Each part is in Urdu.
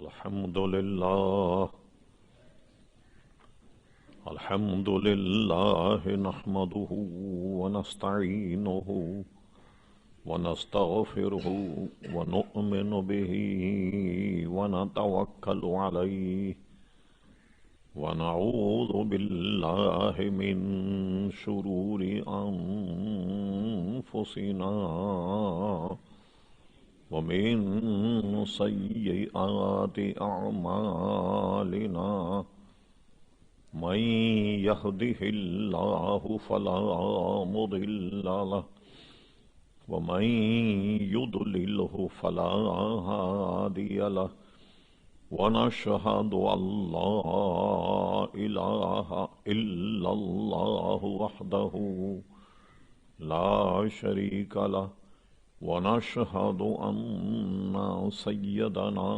الحمد لله نحمده ونستعينه ونستغفره ونؤمن به ونتوكل عليه ونعوذ بالله من شرور أنفسنا ومن سيئات أعمالنا من يهده الله فلا مضل له ومن يضلله فلا هادي له ونشهد أن لا إله إلا الله وحده لا شريك له ونشهد أن سيدنا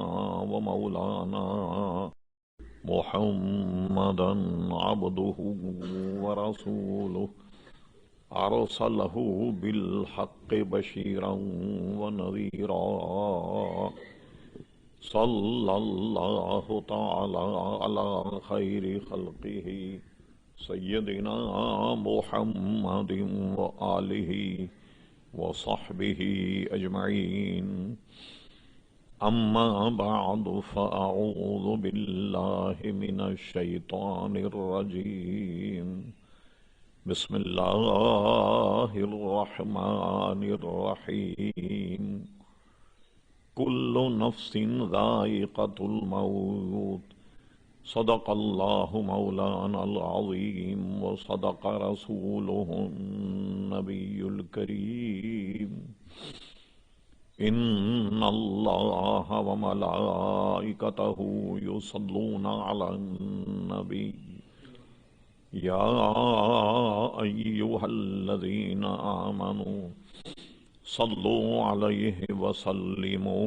ومولانا محمدا عبده ورسوله أرسله بالحق بشيرا ونذيرا صلى الله تعالى على خير خلقه سيدنا محمد وآله وصحبه أجمعين أما بعد فأعوذ بالله من الشيطان الرجيم بسم الله الرحمن الرحيم كل نفس ذائقة الموت صدق الله مولانا العظيم وصدق رسوله النبي الكريم إن الله وملائكته يصلون على النبي يا أيها الذين آمنوا صلوا عليه وسلموا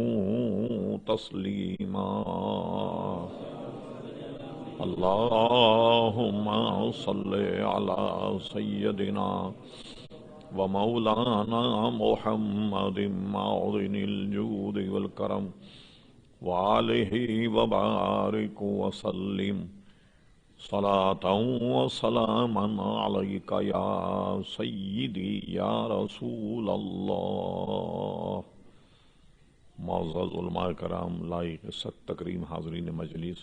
تسليما اللهم صل على سيدنا ومولانا محمد معظم الجود والكرم وآله وبارك وسلم صلاة وسلاما عليك يا سيدي يا رسول اللہ۔ معزز علماء کرام، لائق عزت تکریم حاضرین مجلس،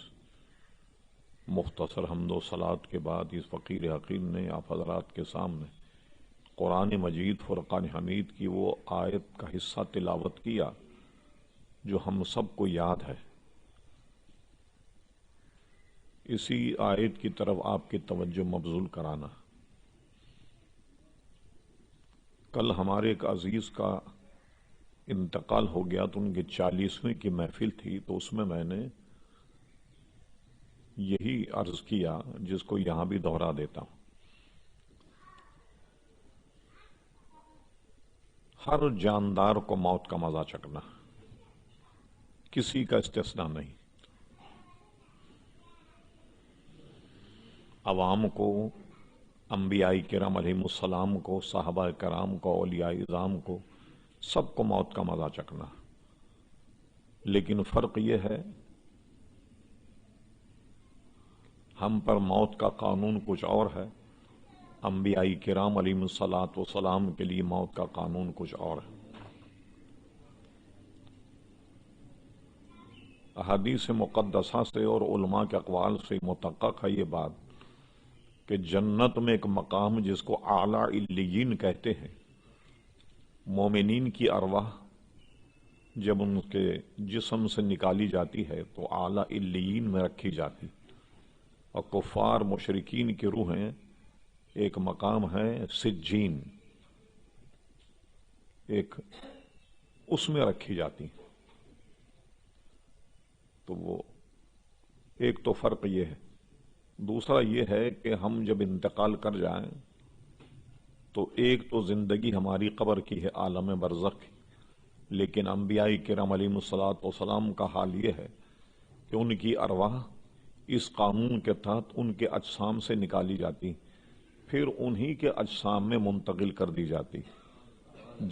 مختصر حمد و صلات کے بعد اس فقیر حقیر نے آپ حضرات کے سامنے قرآن مجید فرقان حمید کی وہ آیت کا حصہ تلاوت کیا جو ہم سب کو یاد ہے۔ اسی آیت کی طرف آپ کی توجہ مبذول کرانا۔ کل ہمارے ایک عزیز کا انتقال ہو گیا تو ان کی 40ویں کی محفل تھی، تو اس میں میں نے یہی عرض کیا جس کو یہاں بھی دہرا دیتا ہوں۔ ہر جاندار کو موت کا مزہ چکھنا، کسی کا استثناء نہیں۔ عوام کو، انبیاء کرام علیہم السلام کو، صحابہ کرام کو، اولیاء اعظام کو، سب کو موت کا مزہ چکھنا۔ لیکن فرق یہ ہے ہم پر موت کا قانون کچھ اور ہے، انبیاء کرام علیہم السلام کے لیے موت کا قانون کچھ اور ہے۔ احادیث مقدسہ سے اور علماء کے اقوال سے متحقق ہے یہ بات کہ جنت میں ایک مقام جس کو اعلیٰ علیین کہتے ہیں، مومنین کی ارواح جب ان کے جسم سے نکالی جاتی ہے تو اعلیٰ علیین میں رکھی جاتی، اور کفار مشرکین کی روحیں ایک مقام ہے سجین، ایک اس میں رکھی جاتی۔ تو وہ ایک تو فرق یہ ہے۔ دوسرا یہ ہے کہ ہم جب انتقال کر جائیں تو ایک تو زندگی ہماری قبر کی ہے، عالم برزخ کی، لیکن انبیاء کرام علیہم السلام کا حال یہ ہے کہ ان کی ارواح اس قانون کے تحت ان کے اجسام سے نکالی جاتی، پھر انہی کے اجسام میں منتقل کر دی جاتی۔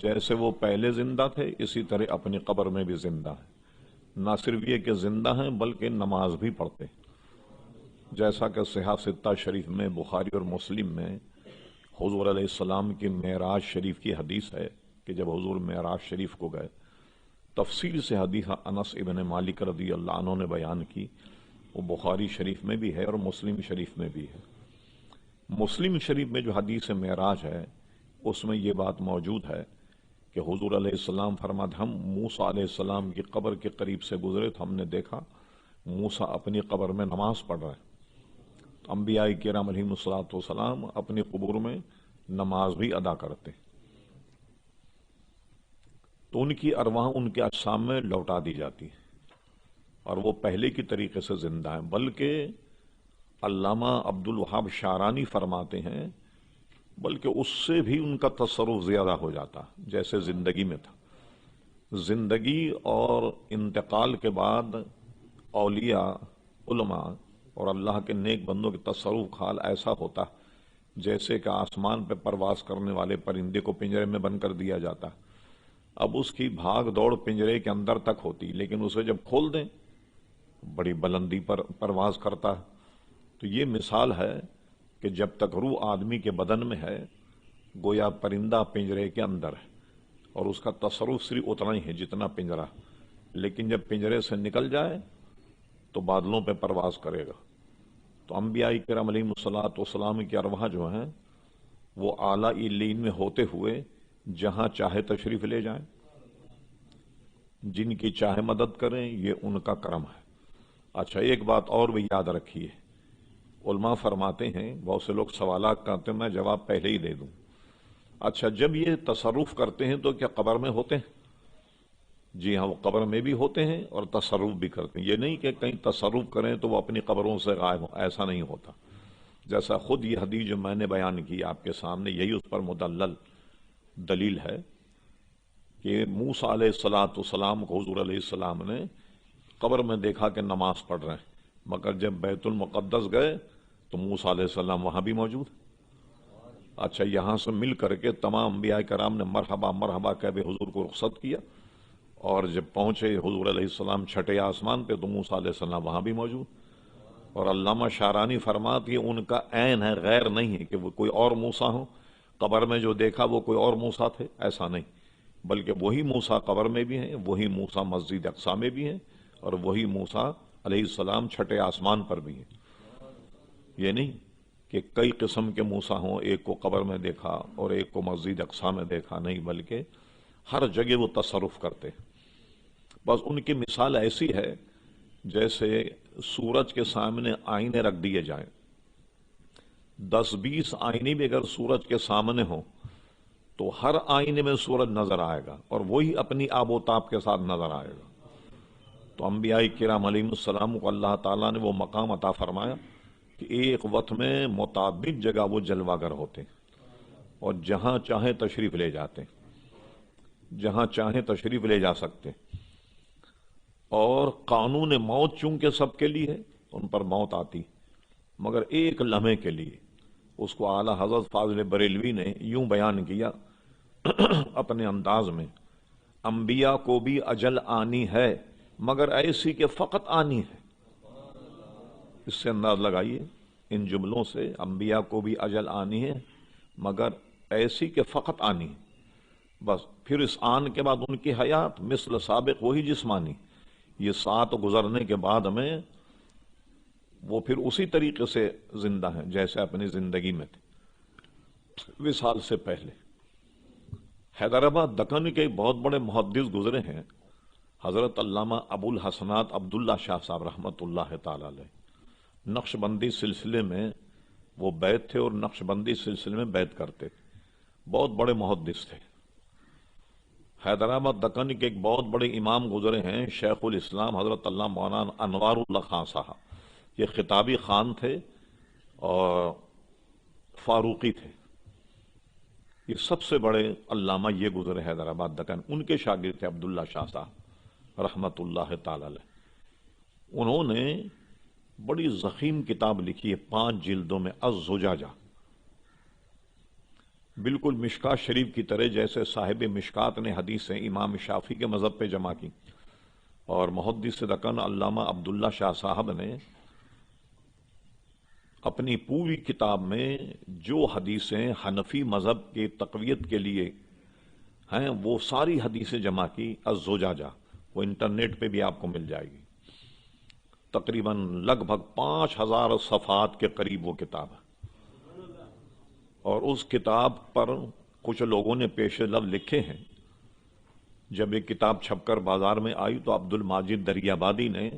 جیسے وہ پہلے زندہ تھے اسی طرح اپنی قبر میں بھی زندہ ہے، نہ صرف یہ کہ زندہ ہیں بلکہ نماز بھی پڑھتے ہیں، جیسا کہ صحیح ستہ شریف میں، بخاری اور مسلم میں حضور علیہ السلام کی معراج شریف کی حدیث ہے کہ جب حضور معراج شریف کو گئے، تفصیل سے حدیث انس ابن مالک رضی اللہ عنہ نے بیان کی، وہ بخاری شریف میں بھی ہے اور مسلم شریف میں بھی ہے۔ مسلم شریف میں جو حدیث معراج ہے اس میں یہ بات موجود ہے کہ حضور علیہ السلام فرماتے ہم موسیٰ علیہ السلام کی قبر کے قریب سے گزرے تو ہم نے دیکھا موسیٰ اپنی قبر میں نماز پڑھ رہے ہیں۔ انبیاء کرام علیہم الصلوۃ والسلام اپنی قبور میں نماز بھی ادا کرتے، تو ان کی ارواح ان کے اجسام میں لوٹا دی جاتی ہے اور وہ پہلے کی طریقے سے زندہ ہیں، بلکہ علامہ عبد الوہاب شعرانی فرماتے ہیں بلکہ اس سے بھی ان کا تصرف زیادہ ہو جاتا جیسے زندگی میں تھا۔ زندگی اور انتقال کے بعد اولیاء، علماء اور اللہ کے نیک بندوں کے تصرف حال ایسا ہوتا جیسے کہ آسمان پہ پرواز کرنے والے پرندے کو پنجرے میں بند کر دیا جاتا، اب اس کی بھاگ دوڑ پنجرے کے اندر تک ہوتی، لیکن اسے جب کھول دیں بڑی بلندی پر پرواز کرتا ہے۔ تو یہ مثال ہے کہ جب تک روح آدمی کے بدن میں ہے گویا پرندہ پنجرے کے اندر ہے اور اس کا تصرف صرف اتنا ہی ہے جتنا پنجرہ، لیکن جب پنجرے سے نکل جائے تو بادلوں پہ پرواز کرے گا۔ تو انبیاء کرام علیہم الصلوۃ والسلام کی ارواح جو ہیں وہ اعلیٰ علیین میں ہوتے ہوئے جہاں چاہے تشریف لے جائیں، جن کی چاہے مدد کریں، یہ ان کا کرم ہے۔ اچھا ایک بات اور بھی یاد رکھیے، علماء فرماتے ہیں بہت سے لوگ سوالات کرتے ہیں، میں جواب پہلے ہی دے دوں۔ اچھا جب یہ تصرف کرتے ہیں تو کیا قبر میں ہوتے ہیں؟ جی ہاں، وہ قبر میں بھی ہوتے ہیں اور تصرف بھی کرتے ہیں۔ یہ نہیں کہ کہیں تصرف کریں تو وہ اپنی قبروں سے غائب ہوں، ایسا نہیں ہوتا۔ جیسا خود یہ حدیث جو میں نے بیان کی آپ کے سامنے، یہی اس پر مدلل دلیل ہے کہ موسیٰ علیہ السلام کو حضور علیہ السلام نے قبر میں دیکھا کہ نماز پڑھ رہے ہیں، مگر جب بیت المقدس گئے تو موسیٰ علیہ السلام وہاں بھی موجود۔ اچھا یہاں سے مل کر کے تمام انبیاء کرام نے مرحبا مرحبا کہہ کے حضور کو رخصت کیا، اور جب پہنچے حضور علیہ السلام چھٹے آسمان پہ تو موسیٰ علیہ السلام وہاں بھی موجود۔ اور علامہ شعرانی فرماتے ہیں ان کا عین ہے، غیر نہیں ہے کہ وہ کوئی اور موسیٰ ہو، قبر میں جو دیکھا وہ کوئی اور موسیٰ تھے، ایسا نہیں، بلکہ وہی موسیٰ قبر میں بھی ہیں، وہی موسیٰ مسجد اقصیٰ میں بھی ہیں، اور وہی موسیٰ علیہ السلام چھٹے آسمان پر بھی ہیں۔ یہ نہیں کہ کئی قسم کے موسیٰ ہوں، ایک کو قبر میں دیکھا اور ایک کو مسجد اقصیٰ میں دیکھا، نہیں، بلکہ ہر جگہ وہ تصرف کرتے۔ بس ان کی مثال ایسی ہے جیسے سورج کے سامنے آئینے رکھ دیے جائیں، 10-20 آئینے بھی اگر سورج کے سامنے ہوں تو ہر آئینے میں سورج نظر آئے گا اور وہی اپنی آب و تاب کے ساتھ نظر آئے گا۔ تو انبیاء کرام علیہم السلام کو اللہ تعالیٰ نے وہ مقام عطا فرمایا کہ ایک وقت میں متعدد جگہ وہ جلوہ گر ہوتے اور جہاں چاہیں تشریف لے جاتے، جہاں چاہیں تشریف لے جا سکتے، اور قانون موت چونکہ سب کے لیے ہے، ان پر موت آتی، مگر ایک لمحے کے لیے۔ اس کو اعلیٰ حضرت فاضل بریلوی نے یوں بیان کیا اپنے انداز میں، انبیاء کو بھی اجل آنی ہے مگر ایسی کہ فقط آنی ہے۔ اس سے انداز لگائیے ان جملوں سے، انبیاء کو بھی اجل آنی ہے مگر ایسی کہ فقط آنی ہے، بس پھر اس آن کے بعد ان کی حیات مثل سابق وہی جسمانی، یہ سات گزرنے کے بعد میں وہ پھر اسی طریقے سے زندہ ہیں جیسے اپنی زندگی میں تھے وصال سے پہلے۔ حیدرآباد دکن کے بہت بڑے محدث گزرے ہیں حضرت علامہ ابو الحسنات عبداللہ شاہ صاحب رحمۃ اللہ تعالی علیہ، نقش بندی سلسلے میں وہ بیت تھے اور نقش بندی سلسلے میں بیت کرتے تھے، بہت بڑے محدث تھے۔ حیدرآباد دکن کے ایک بہت بڑے امام گزرے ہیں شیخ الاسلام حضرت اللہ مولانا انوار اللہ خان صاحب، یہ خطابی خان تھے اور فاروقی تھے، یہ سب سے بڑے علامہ یہ گزرے حیدرآباد دکن، ان کے شاگرد تھے عبداللہ شاہ صاحب رحمۃ اللہ تعالی علیہ۔ انہوں نے بڑی ضخیم کتاب لکھی ہے 5 جلدوں میں، الزجاجہ، بالکل مشکات شریف کی طرح، جیسے صاحب مشکات نے حدیثیں امام شافعی کے مذہب پہ جمع کی، اور محدث دکن علامہ عبداللہ شاہ صاحب نے اپنی پوری کتاب میں جو حدیثیں حنفی مذہب کی تقویت کے لیے ہیں وہ ساری حدیثیں جمع کی الزجاجہ، وہ انٹرنیٹ پہ بھی آپ کو مل جائے گی، تقریباً لگ بھگ 5000 صفحات کے قریب وہ کتاب ہے۔ اور اس کتاب پر کچھ لوگوں نے پیش لفظ لکھے ہیں۔ جب ایک کتاب چھپ کر بازار میں آئی تو عبد الماجد دریابادی نے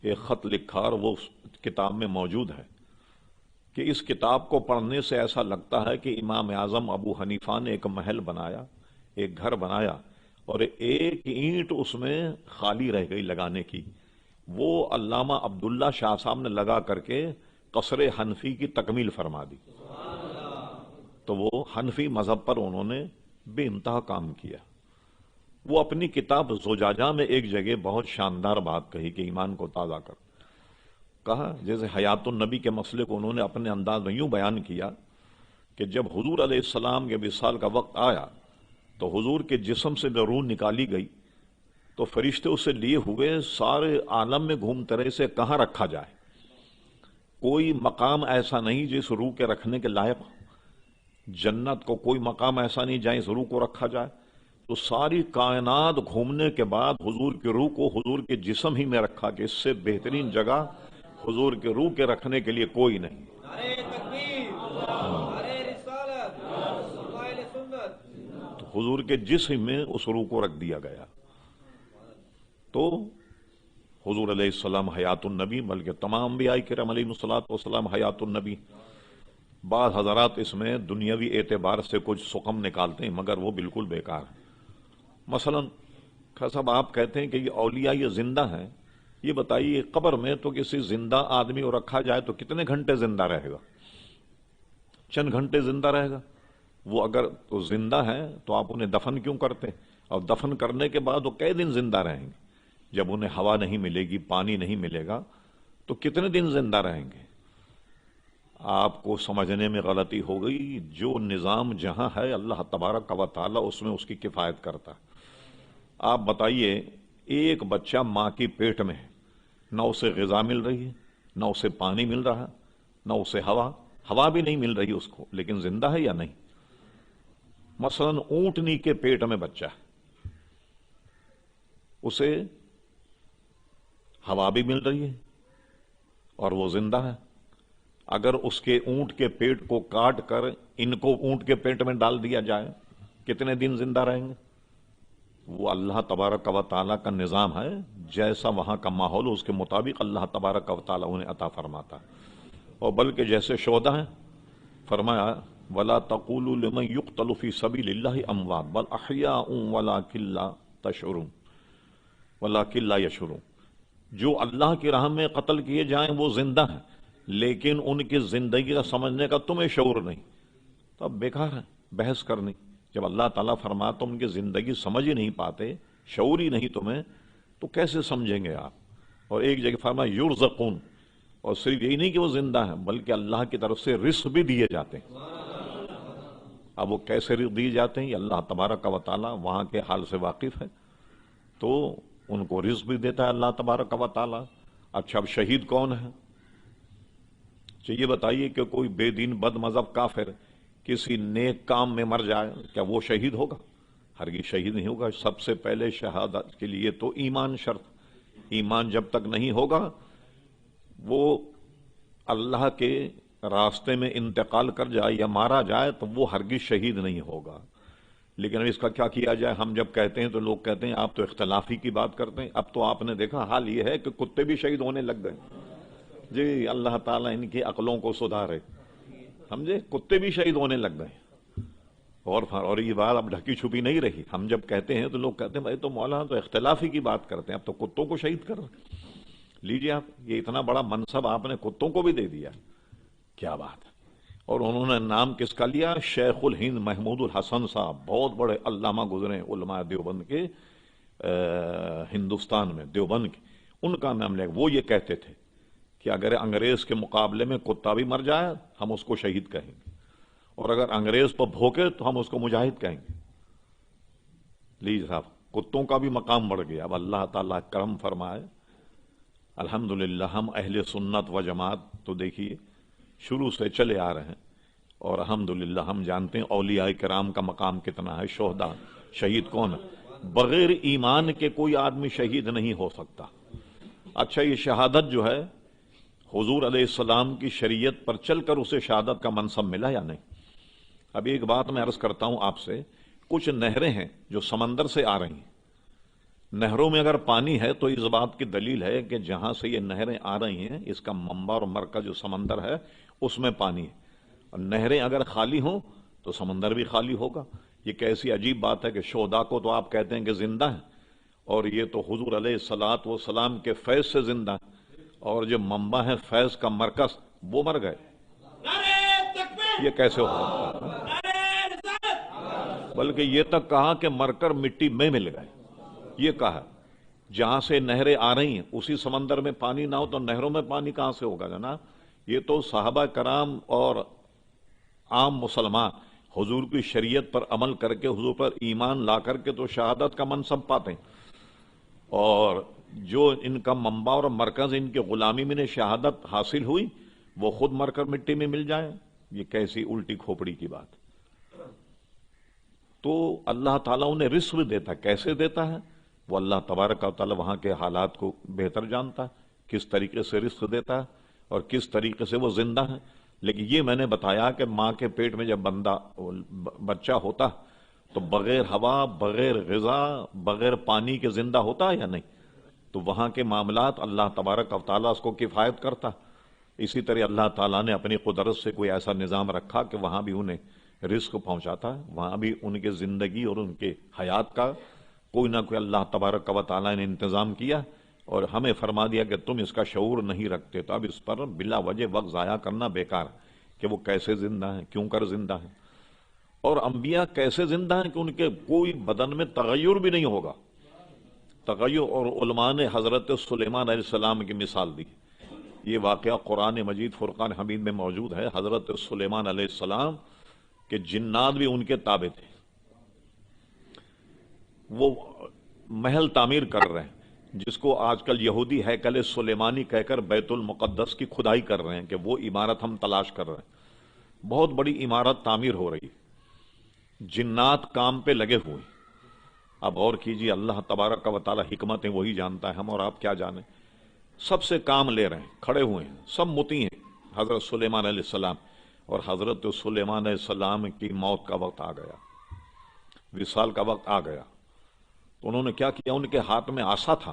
ایک خط لکھا اور وہ اس کتاب میں موجود ہے کہ اس کتاب کو پڑھنے سے ایسا لگتا ہے کہ امام اعظم ابو حنیفہ نے ایک محل بنایا، ایک گھر بنایا، اور ایک اینٹ اس میں خالی رہ گئی لگانے کی، وہ علامہ عبداللہ شاہ صاحب نے لگا کر کے قصر حنفی کی تکمیل فرما دی۔ تو وہ حنفی مذہب پر انہوں نے بے انتہا کام کیا۔ وہ اپنی کتاب زجاجہ میں ایک جگہ بہت شاندار بات کہی کہ ایمان کو تازہ کر، کہا جیسے حیات النبی کے مسئلے کو انہوں نے اپنے انداز میں یوں بیان کیا کہ جب حضور علیہ السلام کے وصال کا وقت آیا تو حضور کے جسم سے جو روح نکالی گئی تو فرشتے اسے لیے ہوئے سارے عالم میں گھومتے رہے، اسے کہاں رکھا جائے، کوئی مقام ایسا نہیں جس روح کے رکھنے کے لائق ہو، جنت کو کوئی مقام ایسا نہیں جہاں اس روح کو رکھا جائے۔ تو ساری کائنات گھومنے کے بعد حضور کی روح کو حضور کے جسم ہی میں رکھا کہ اس سے بہترین جگہ حضور کے روح کے رکھنے کے لیے کوئی نہیں۔ نعرہ تکبیر، نعرہ رسالت، قائل سنت۔ تو حضور کے جسم میں اس روح کو رکھ دیا گیا۔ تو حضور علیہ السلام حیات النبی، بلکہ تمام انبیاء کرام علیہ الصلوۃ والسلام حیات النبی۔ بعض حضرات اس میں دنیاوی اعتبار سے کچھ سقم نکالتے ہیں مگر وہ بالکل بیکار ہے۔ مثلا صاحب آپ کہتے ہیں کہ یہ اولیاء یہ زندہ ہیں، یہ بتائیے قبر میں تو کسی زندہ آدمی کو رکھا جائے تو کتنے گھنٹے زندہ رہے گا؟ چند گھنٹے زندہ رہے گا۔ وہ اگر تو زندہ ہیں تو آپ انہیں دفن کیوں کرتے؟ اور دفن کرنے کے بعد وہ کئی دن زندہ رہیں گے؟ جب انہیں ہوا نہیں ملے گی، پانی نہیں ملے گا تو کتنے دن زندہ رہیں گے؟ آپ کو سمجھنے میں غلطی ہو گئی۔ جو نظام جہاں ہے اللہ تبارک و تعالی اس میں اس کی کفایت کرتا ہے۔ آپ بتائیے ایک بچہ ماں کی پیٹ میں ہے، نہ اسے غذا مل رہی ہے، نہ اسے پانی مل رہا، نہ اسے ہوا بھی نہیں مل رہی اس کو، لیکن زندہ ہے یا نہیں؟ مثلا اونٹنی کے پیٹ میں بچہ ہے، اسے ہوا بھی مل رہی ہے اور وہ زندہ ہے۔ اگر اس کے اونٹ کے پیٹ کو کاٹ کر ان کو اونٹ کے پیٹ میں ڈال دیا جائے کتنے دن زندہ رہیں گے؟ وہ اللہ تبارک و تعالیٰ کا نظام ہے، جیسا وہاں کا ماحول اس کے مطابق اللہ تبارک و تعالیٰ انہیں عطا فرماتا ہے۔ اور بلکہ جیسے شہداء ہیں، فرمایا وَلَا تَقُولُوا لِمَنْ يُقْتَلُ فِي سَبِيلِ اللَّهِ أَمْوَاتٌ بَلْ أَحْيَاءٌ وَلَٰكِن لَّا تَشْعُرُونَ وَلَٰكِن لَّا يَشْعُرُونَ۔ جو اللہ کی راہ میں قتل کیے جائیں وہ زندہ ہیں، لیکن ان کی زندگی کا سمجھنے کا تمہیں شعور نہیں، تو اب بیکار ہے بحث کرنی۔ جب اللہ تعالیٰ فرماتا تم ان کی زندگی سمجھ ہی نہیں پاتے، شعور ہی نہیں تمہیں، تو کیسے سمجھیں گے آپ؟ اور ایک جگہ فرمایا یرزقون، اور صرف یہی نہیں کہ وہ زندہ ہیں بلکہ اللہ کی طرف سے رزق بھی دیے جاتے ہیں۔ اب وہ کیسے رزق دیے جاتے ہیں یہ اللہ تبارک و تعالیٰ وہاں کے حال سے واقف ہے، تو ان کو رزق بھی دیتا ہے اللہ تبارک و تعالیٰ۔ اچھا اب شہید کون ہے؟ یہ بتائیے کہ کوئی بے دین بد مذہب کافر کسی نیک کام میں مر جائے کیا وہ شہید ہوگا؟ ہرگز شہید نہیں ہوگا۔ سب سے پہلے شہادت کے لیے تو ایمان شرط، ایمان جب تک نہیں ہوگا وہ اللہ کے راستے میں انتقال کر جائے یا مارا جائے تو وہ ہرگز شہید نہیں ہوگا۔ لیکن اب اس کا کیا کیا جائے؟ ہم جب کہتے ہیں تو لوگ کہتے ہیں آپ تو اختلافی کی بات کرتے ہیں۔ اب تو آپ نے دیکھا حال یہ ہے کہ کتے بھی شہید ہونے لگ گئے۔ جی اللہ تعالیٰ ان کی عقلوں کو سدھارے، سمجھے، کتے بھی شہید ہونے لگ گئے۔ اور یہ بات اب ڈھکی چھپی نہیں رہی۔ ہم جب کہتے ہیں تو لوگ کہتے ہیں بھائی تو مولانا تو اختلافی کی بات کرتے ہیں، اب تو کتوں کو شہید کر رہے۔ لیجیے آپ، یہ اتنا بڑا منصب آپ نے کتوں کو بھی دے دیا، کیا بات ہے۔ اور انہوں نے نام کس کا لیا؟ شیخ الہند محمود الحسن صاحب، بہت بڑے علامہ گزرے علماء دیوبند کے، ہندوستان میں دیوبند کے، ان کا نام لیا۔ وہ یہ کہتے تھے کہ اگر انگریز کے مقابلے میں کتا بھی مر جائے ہم اس کو شہید کہیں گے، اور اگر انگریز پر بھوکے تو ہم اس کو مجاہد کہیں گے۔ لیجیے صاحب، کتوں کا بھی مقام بڑھ گیا. اب اللہ تعالیٰ کرم فرمائے, الحمدللہ ہم اہل سنت و جماعت تو دیکھیے شروع سے چلے آ رہے ہیں, اور الحمدللہ ہم جانتے ہیں اولیاء کرام کا مقام کتنا ہے. شہداء, شہید کون ہے؟ بغیر ایمان کے کوئی آدمی شہید نہیں ہو سکتا. اچھا, یہ شہادت جو ہے حضور علیہ السلام کی شریعت پر چل کر اسے شہادت کا منصب ملا یا نہیں؟ اب ایک بات میں عرض کرتا ہوں آپ سے, کچھ نہریں ہیں جو سمندر سے آ رہی ہیں. نہروں میں اگر پانی ہے تو اس بات کی دلیل ہے کہ جہاں سے یہ نہریں آ رہی ہیں اس کا منبع اور مرکز جو سمندر ہے اس میں پانی ہے. اور نہریں اگر خالی ہوں تو سمندر بھی خالی ہوگا. یہ کیسی عجیب بات ہے کہ شہداء کو تو آپ کہتے ہیں کہ زندہ ہیں, اور یہ تو حضور علیہ الصلوۃ والسلام کے فیض سے زندہ ہیں, اور جو منبع ہے فیض کا مرکز وہ مر گئے. یہ کیسے ہو سکتا ہے؟ بلکہ یہ تک کہا کہ مر کر مٹی میں مل گئے. یہ کہا جہاں سے نہریں آ رہی ہیں اسی سمندر میں پانی نہ ہو تو نہروں میں پانی کہاں سے ہوگا جناب؟ یہ تو صحابہ کرام اور عام مسلمان حضور کی شریعت پر عمل کر کے حضور پر ایمان لا کر کے تو شہادت کا منصب پاتے ہیں, اور جو ان کا منبع اور مرکز ان کے غلامی میں شہادت حاصل ہوئی وہ خود مر کر مٹی میں مل جائے. یہ کیسی الٹی کھوپڑی کی بات. تو اللہ تعالیٰ انہیں رزق دیتا ہے. کیسے دیتا ہے وہ اللہ تبارک و تعالیٰ وہاں کے حالات کو بہتر جانتا ہے, کس طریقے سے رزق دیتا ہے اور کس طریقے سے وہ زندہ ہے. لیکن یہ میں نے بتایا کہ ماں کے پیٹ میں جب بچہ ہوتا تو بغیر ہوا, بغیر غذا, بغیر پانی کے زندہ ہوتا ہے یا نہیں؟ تو وہاں کے معاملات اللہ تبارک و تعالیٰ اس کو کفایت کرتا. اسی طرح اللہ تعالیٰ نے اپنی قدرت سے کوئی ایسا نظام رکھا کہ وہاں بھی انہیں رزق پہنچاتا ہے, وہاں بھی ان کے زندگی اور ان کے حیات کا کوئی نہ کوئی اللہ تبارک و تعالیٰ نے انتظام کیا, اور ہمیں فرما دیا کہ تم اس کا شعور نہیں رکھتے. تو اب اس پر بلا وجہ وقت ضائع کرنا بیکار کہ وہ کیسے زندہ ہیں, کیوں کر زندہ ہیں, اور انبیاء کیسے زندہ ہیں کہ ان کے کوئی بدن میں تغیر بھی نہیں ہوگا. تغیر, اور علماء نے حضرت سلیمان علیہ السلام کی مثال دی. یہ واقعہ قرآن مجید فرقان حمید میں موجود ہے. حضرت سلیمان علیہ السلام کے جنات بھی ان کے تابع تھے. وہ محل تعمیر کر رہے ہیں جس کو آج کل یہودی ہیکل سلیمانی کہہ کر بیت المقدس کی کھدائی کر رہے ہیں کہ وہ عمارت ہم تلاش کر رہے ہیں. بہت بڑی عمارت تعمیر ہو رہی, جنات کام پہ لگے ہوئے. اب غور کیجیے, اللہ تبارک و تعالی حکمتیں وہی جانتا ہے, ہم اور آپ کیا جانیں. سب سے کام لے رہے ہیں, کھڑے ہوئے ہیں, سب مطیع ہیں حضرت سلیمان علیہ السلام. اور حضرت سلیمان علیہ السلام کی موت کا وقت آ گیا, وصال کا وقت آ گیا. تو انہوں نے کیا کیا, ان کے ہاتھ میں عصا تھا,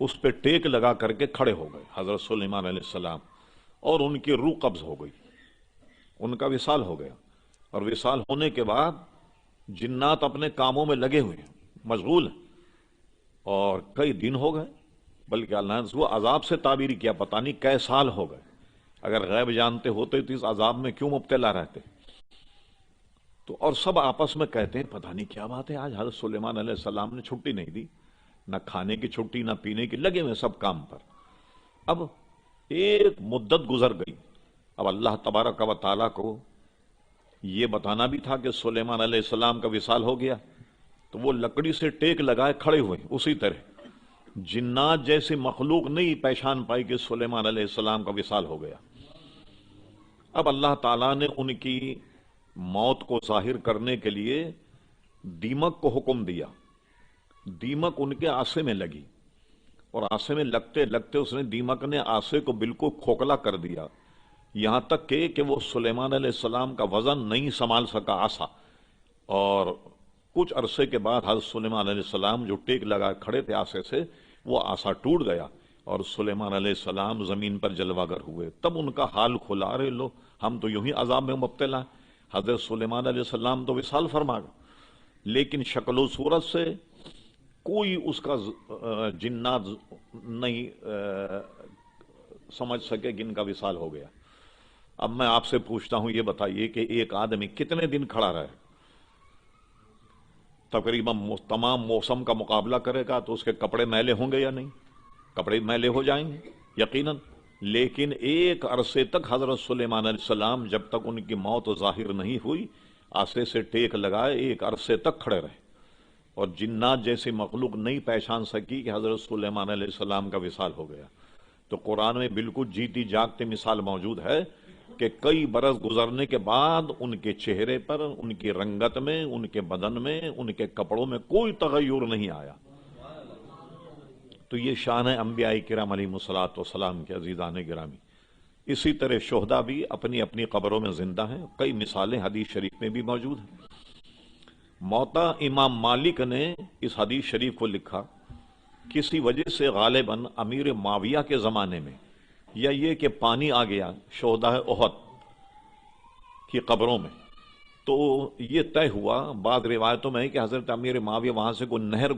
اس پہ ٹیک لگا کر کے کھڑے ہو گئے حضرت سلیمان علیہ السلام, اور ان کی روح قبض ہو گئی, ان کا وصال ہو گیا. اور وصال ہونے کے بعد جنات اپنے کاموں میں لگے ہوئے ہیں, مشغول ہیں, اور کئی دن ہو گئے, بلکہ اللہ نے وہ عذاب سے تعبیر کیا, پتہ نہیں کئے سال ہو گئے. اگر غیب جانتے ہوتے تو اس عذاب میں کیوں مبتلا رہتے. تو اور سب آپس میں کہتے ہیں پتہ نہیں کیا بات ہے, آج حضرت سلیمان علیہ السلام نے چھٹی نہیں دی, نہ کھانے کی چھٹی نہ پینے کی, لگے ہوئے سب کام پر. اب ایک مدت گزر گئی. اب اللہ تبارک و تعالیٰ کو یہ بتانا بھی تھا کہ سلیمان علیہ السلام کا وصال ہو گیا, تو وہ لکڑی سے ٹیک لگائے کھڑے ہوئے. اسی طرح جنات جیسی مخلوق نہیں پہچان پائی کہ سلیمان علیہ السلام کا وصال ہو گیا. اب اللہ تعالیٰ نے ان کی موت کو ظاہر کرنے کے لیے دیمک کو حکم دیا. دیمک ان کے آسے میں لگی, اور آسے میں لگتے لگتے اس نے دیمک نے آسے کو بالکل کھوکھلا کر دیا, یہاں تک کہ وہ سلیمان علیہ السلام کا وزن نہیں سنبھال سکا آسا. اور کچھ عرصے کے بعد حضرت سلیمان علیہ السلام جو ٹیک لگا کھڑے تھے آسے سے, وہ آسا ٹوٹ گیا, اور سلیمان علیہ السلام زمین پر جلوہ گر ہوئے. تب ان کا حال کھلا, رہے لو ہم تو یوں ہی عذاب میں مبتلا ہیں. حضرت سلیمان علیہ السلام تو وصال فرما گئے, لیکن شکل و صورت سے کوئی اس کا جنات نہیں سمجھ سکے کہ ان کا وصال ہو گیا. اب میں آپ سے پوچھتا ہوں, یہ بتائیے کہ ایک آدمی کتنے دن کھڑا رہے, تقریباً تمام موسم کا مقابلہ کرے گا تو اس کے کپڑے میلے ہوں گے یا نہیں؟ کپڑے میلے ہو جائیں گے یقیناً. لیکن ایک عرصے تک حضرت سلیمان علیہ السلام جب تک ان کی موت ظاہر نہیں ہوئی, آسے سے ٹیک لگائے ایک عرصے تک کھڑے رہے, اور جنات جیسی مخلوق نہیں پہچان سکی کہ حضرت سلیمان علیہ السلام کا وصال ہو گیا۔ تو قرآن میں بالکل جیتی جاگتی مثال موجود ہے کہ کئی برس گزرنے کے بعد ان کے چہرے پر، ان کی رنگت میں، ان کے بدن میں، ان کے کپڑوں میں کوئی تغیر نہیں آیا۔ تو یہ شان ہے انبیاء کرام علیہ الصلوۃ والسلام کے عزیزان گرامی۔ اسی طرح شہداء بھی اپنی اپنی قبروں میں زندہ ہیں، کئی مثالیں حدیث شریف میں بھی موجود ہیں۔ موتا امام مالک نے اس حدیث شریف کو لکھا کسی وجہ سے غالباً امیر معاویہ کے زمانے میں، یا یہ کہ پانی آ گیا شہداء احد کی قبروں میں، تو یہ طے ہوا بعض روایتوں میں کہ حضرت امیر معاویہ وہاں سے کوئی نہر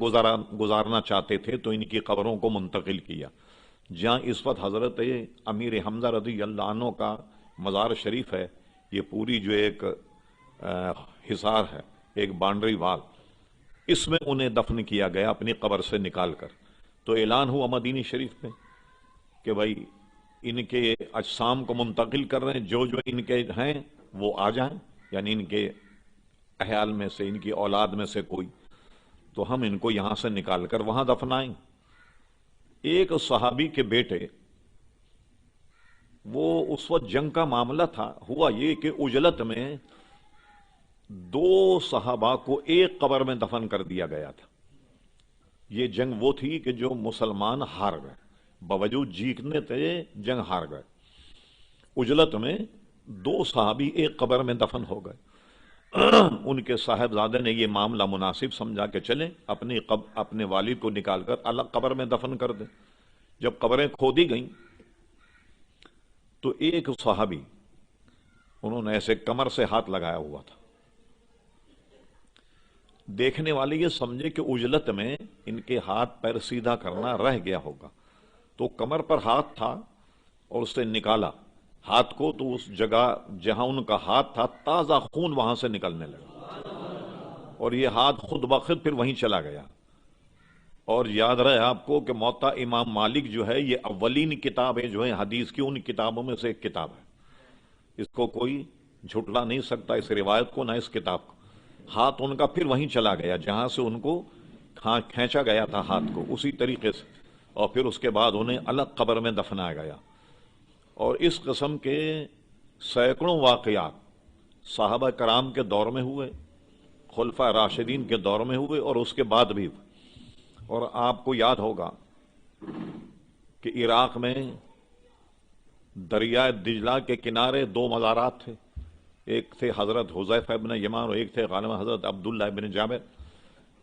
گزارنا چاہتے تھے تو ان کی قبروں کو منتقل کیا۔ جہاں اس وقت حضرت امیر حمزہ رضی اللہ عنہ کا مزار شریف ہے، یہ پوری جو ایک حصار ہے، ایک باؤنڈری وال، اس میں انہیں دفن کیا گیا اپنی قبر سے نکال کر۔ تو اعلان ہوا مدینی شریف میں کہ بھائی ان کے اجسام کو منتقل کر رہے ہیں، جو ان کے ہیں وہ آ جائیں، یعنی ان کے احیال میں سے، ان کی اولاد میں سے کوئی، تو ہم ان کو یہاں سے نکال کر وہاں دفنائیں۔ ایک صحابی کے بیٹے، وہ اس وقت جنگ کا معاملہ تھا، ہوا یہ کہ عجلت میں 2 صحابہ کو ایک قبر میں دفن کر دیا گیا تھا۔ یہ جنگ وہ تھی کہ جو مسلمان ہار گئے، باوجود جیتنے تھے جنگ ہار گئے۔ عجلت میں 2 صحابی ایک قبر میں دفن ہو گئے۔ ان کے صاحبزادے نے یہ معاملہ مناسب سمجھا کہ چلیں اپنے والد کو نکال کر الگ قبر میں دفن کر دیں۔ جب قبریں کھودی گئیں تو ایک صحابی، انہوں نے ایسے کمر سے ہاتھ لگایا ہوا تھا، دیکھنے والے یہ سمجھے کہ عجلت میں ان کے ہاتھ پیر سیدھا کرنا رہ گیا ہوگا، تو کمر پر ہاتھ تھا اور اس سے نکالا ہاتھ کو، تو اس جگہ جہاں ان کا ہاتھ تھا تازہ خون وہاں سے نکلنے لگا، اور یہ ہاتھ خود بخود پھر وہیں چلا گیا۔ اور یاد رہے آپ کو کہ موطا امام مالک جو ہے یہ اولین کتابیں جو ہیں حدیث کی، ان کتابوں میں سے ایک کتاب ہے، اس کو کوئی جھٹلا نہیں سکتا، اس روایت کو نہ اس کتاب کو۔ ہاتھ ان کا پھر وہیں چلا گیا جہاں سے ان کو کھینچا گیا تھا ہاتھ کو، اسی طریقے سے، اور پھر اس کے بعد انہیں الگ قبر میں دفنایا گیا۔ اور اس قسم کے سینکڑوں واقعات صحابہ کرام کے دور میں ہوئے، خلفاء راشدین کے دور میں ہوئے، اور اس کے بعد بھی۔ اور آپ کو یاد ہوگا کہ عراق میں دریائے دجلہ کے کنارے 2 مزارات تھے، ایک تھے حضرت حذیفہ ابن یمان اور ایک تھے غالباً حضرت عبداللہ ابن جابر۔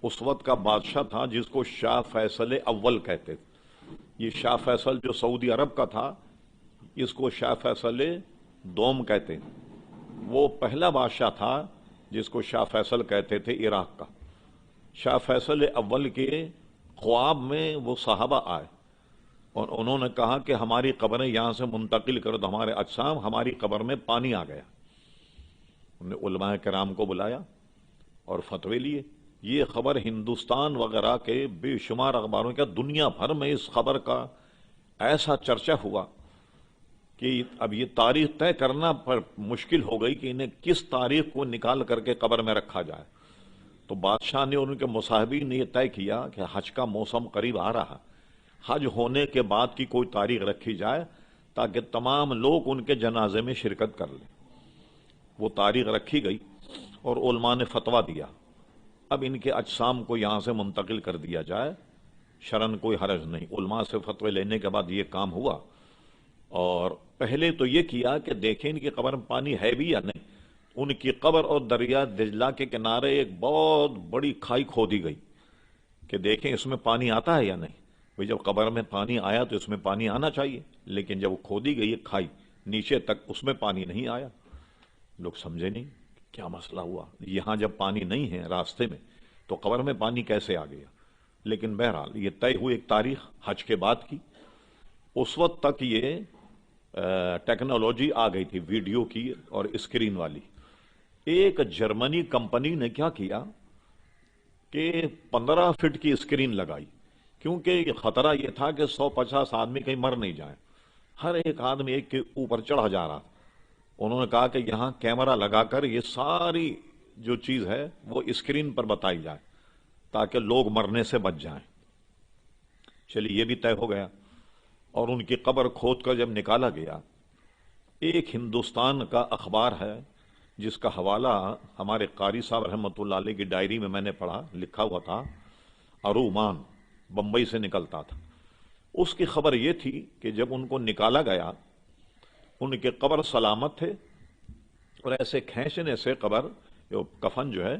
اس وقت کا بادشاہ تھا جس کو شاہ فیصل اول کہتے تھے۔ یہ شاہ فیصل جو سعودی عرب کا تھا، اس کو شاہ فیصل دوم کہتے ہیں۔ وہ پہلا بادشاہ تھا جس کو شاہ فیصل کہتے تھے عراق کا۔ شاہ فیصل اول کے خواب میں وہ صحابہ آئے اور انہوں نے کہا کہ ہماری قبریں یہاں سے منتقل کر دو، ہمارے اجسام، ہماری قبر میں پانی آ گیا۔ انہوں نے علماء کرام کو بلایا اور فتوے لیے۔ یہ خبر ہندوستان وغیرہ کے بے شمار اخباروں کا، دنیا بھر میں اس خبر کا ایسا چرچا ہوا کہ اب یہ تاریخ طے کرنا پر مشکل ہو گئی کہ انہیں کس تاریخ کو نکال کر کے قبر میں رکھا جائے۔ تو بادشاہ نے اور ان کے مصاحبین نے یہ طے کیا کہ حج کا موسم قریب آ رہا، حج ہونے کے بعد کی کوئی تاریخ رکھی جائے تاکہ تمام لوگ ان کے جنازے میں شرکت کر لیں۔ وہ تاریخ رکھی گئی اور علماء نے فتویٰ دیا اب ان کے اجسام کو یہاں سے منتقل کر دیا جائے، شرعاً کوئی حرج نہیں۔ علماء سے فتوے لینے کے بعد یہ کام ہوا، اور پہلے تو یہ کیا کہ دیکھیں ان کی قبر میں پانی ہے بھی یا نہیں۔ ان کی قبر اور دریا دجلہ کے کنارے ایک بہت بڑی کھائی کھودی گئی کہ دیکھیں اس میں پانی آتا ہے یا نہیں۔ بھئی جب قبر میں پانی آیا تو اس میں پانی آنا چاہیے، لیکن جب وہ کھودی گئی ایک کھائی نیچے تک، اس میں پانی نہیں آیا۔ لوگ سمجھے نہیں کیا مسئلہ ہوا، یہاں جب پانی نہیں ہے راستے میں تو قبر میں پانی کیسے آ گیا۔ لیکن بہرحال یہ طے ہوئی ایک تاریخ حج کے بعد کی۔ اس وقت تک یہ ٹیکنالوجی آ گئی تھی ویڈیو کی اور اسکرین والی۔ ایک جرمنی کمپنی نے کیا کیا کہ 15 فٹ کی اسکرین لگائی، کیونکہ خطرہ یہ تھا کہ 150 آدمی کہیں مر نہیں جائیں، ہر ایک آدمی ایک کے اوپر چڑھا جا رہا تھا۔ انہوں نے کہا کہ یہاں کیمرہ لگا کر یہ ساری جو چیز ہے وہ اسکرین پر بتائی جائے۔ تاکہ لوگ مرنے سے بچ جائیں۔ چلیے یہ بھی طے ہو گیا، اور ان کی قبر کھود کر جب نکالا گیا، ایک ہندوستان کا اخبار ہے جس کا حوالہ ہمارے قاری صاحب رحمۃ اللہ علیہ کی ڈائری میں میں نے پڑھا، لکھا ہوا تھا ارومان، بمبئی سے نکلتا تھا۔ اس کی خبر یہ تھی کہ جب ان کو نکالا گیا، ان کے قبر سلامت تھے، اور ایسے کھینچنے سے قبر جو کفن جو ہے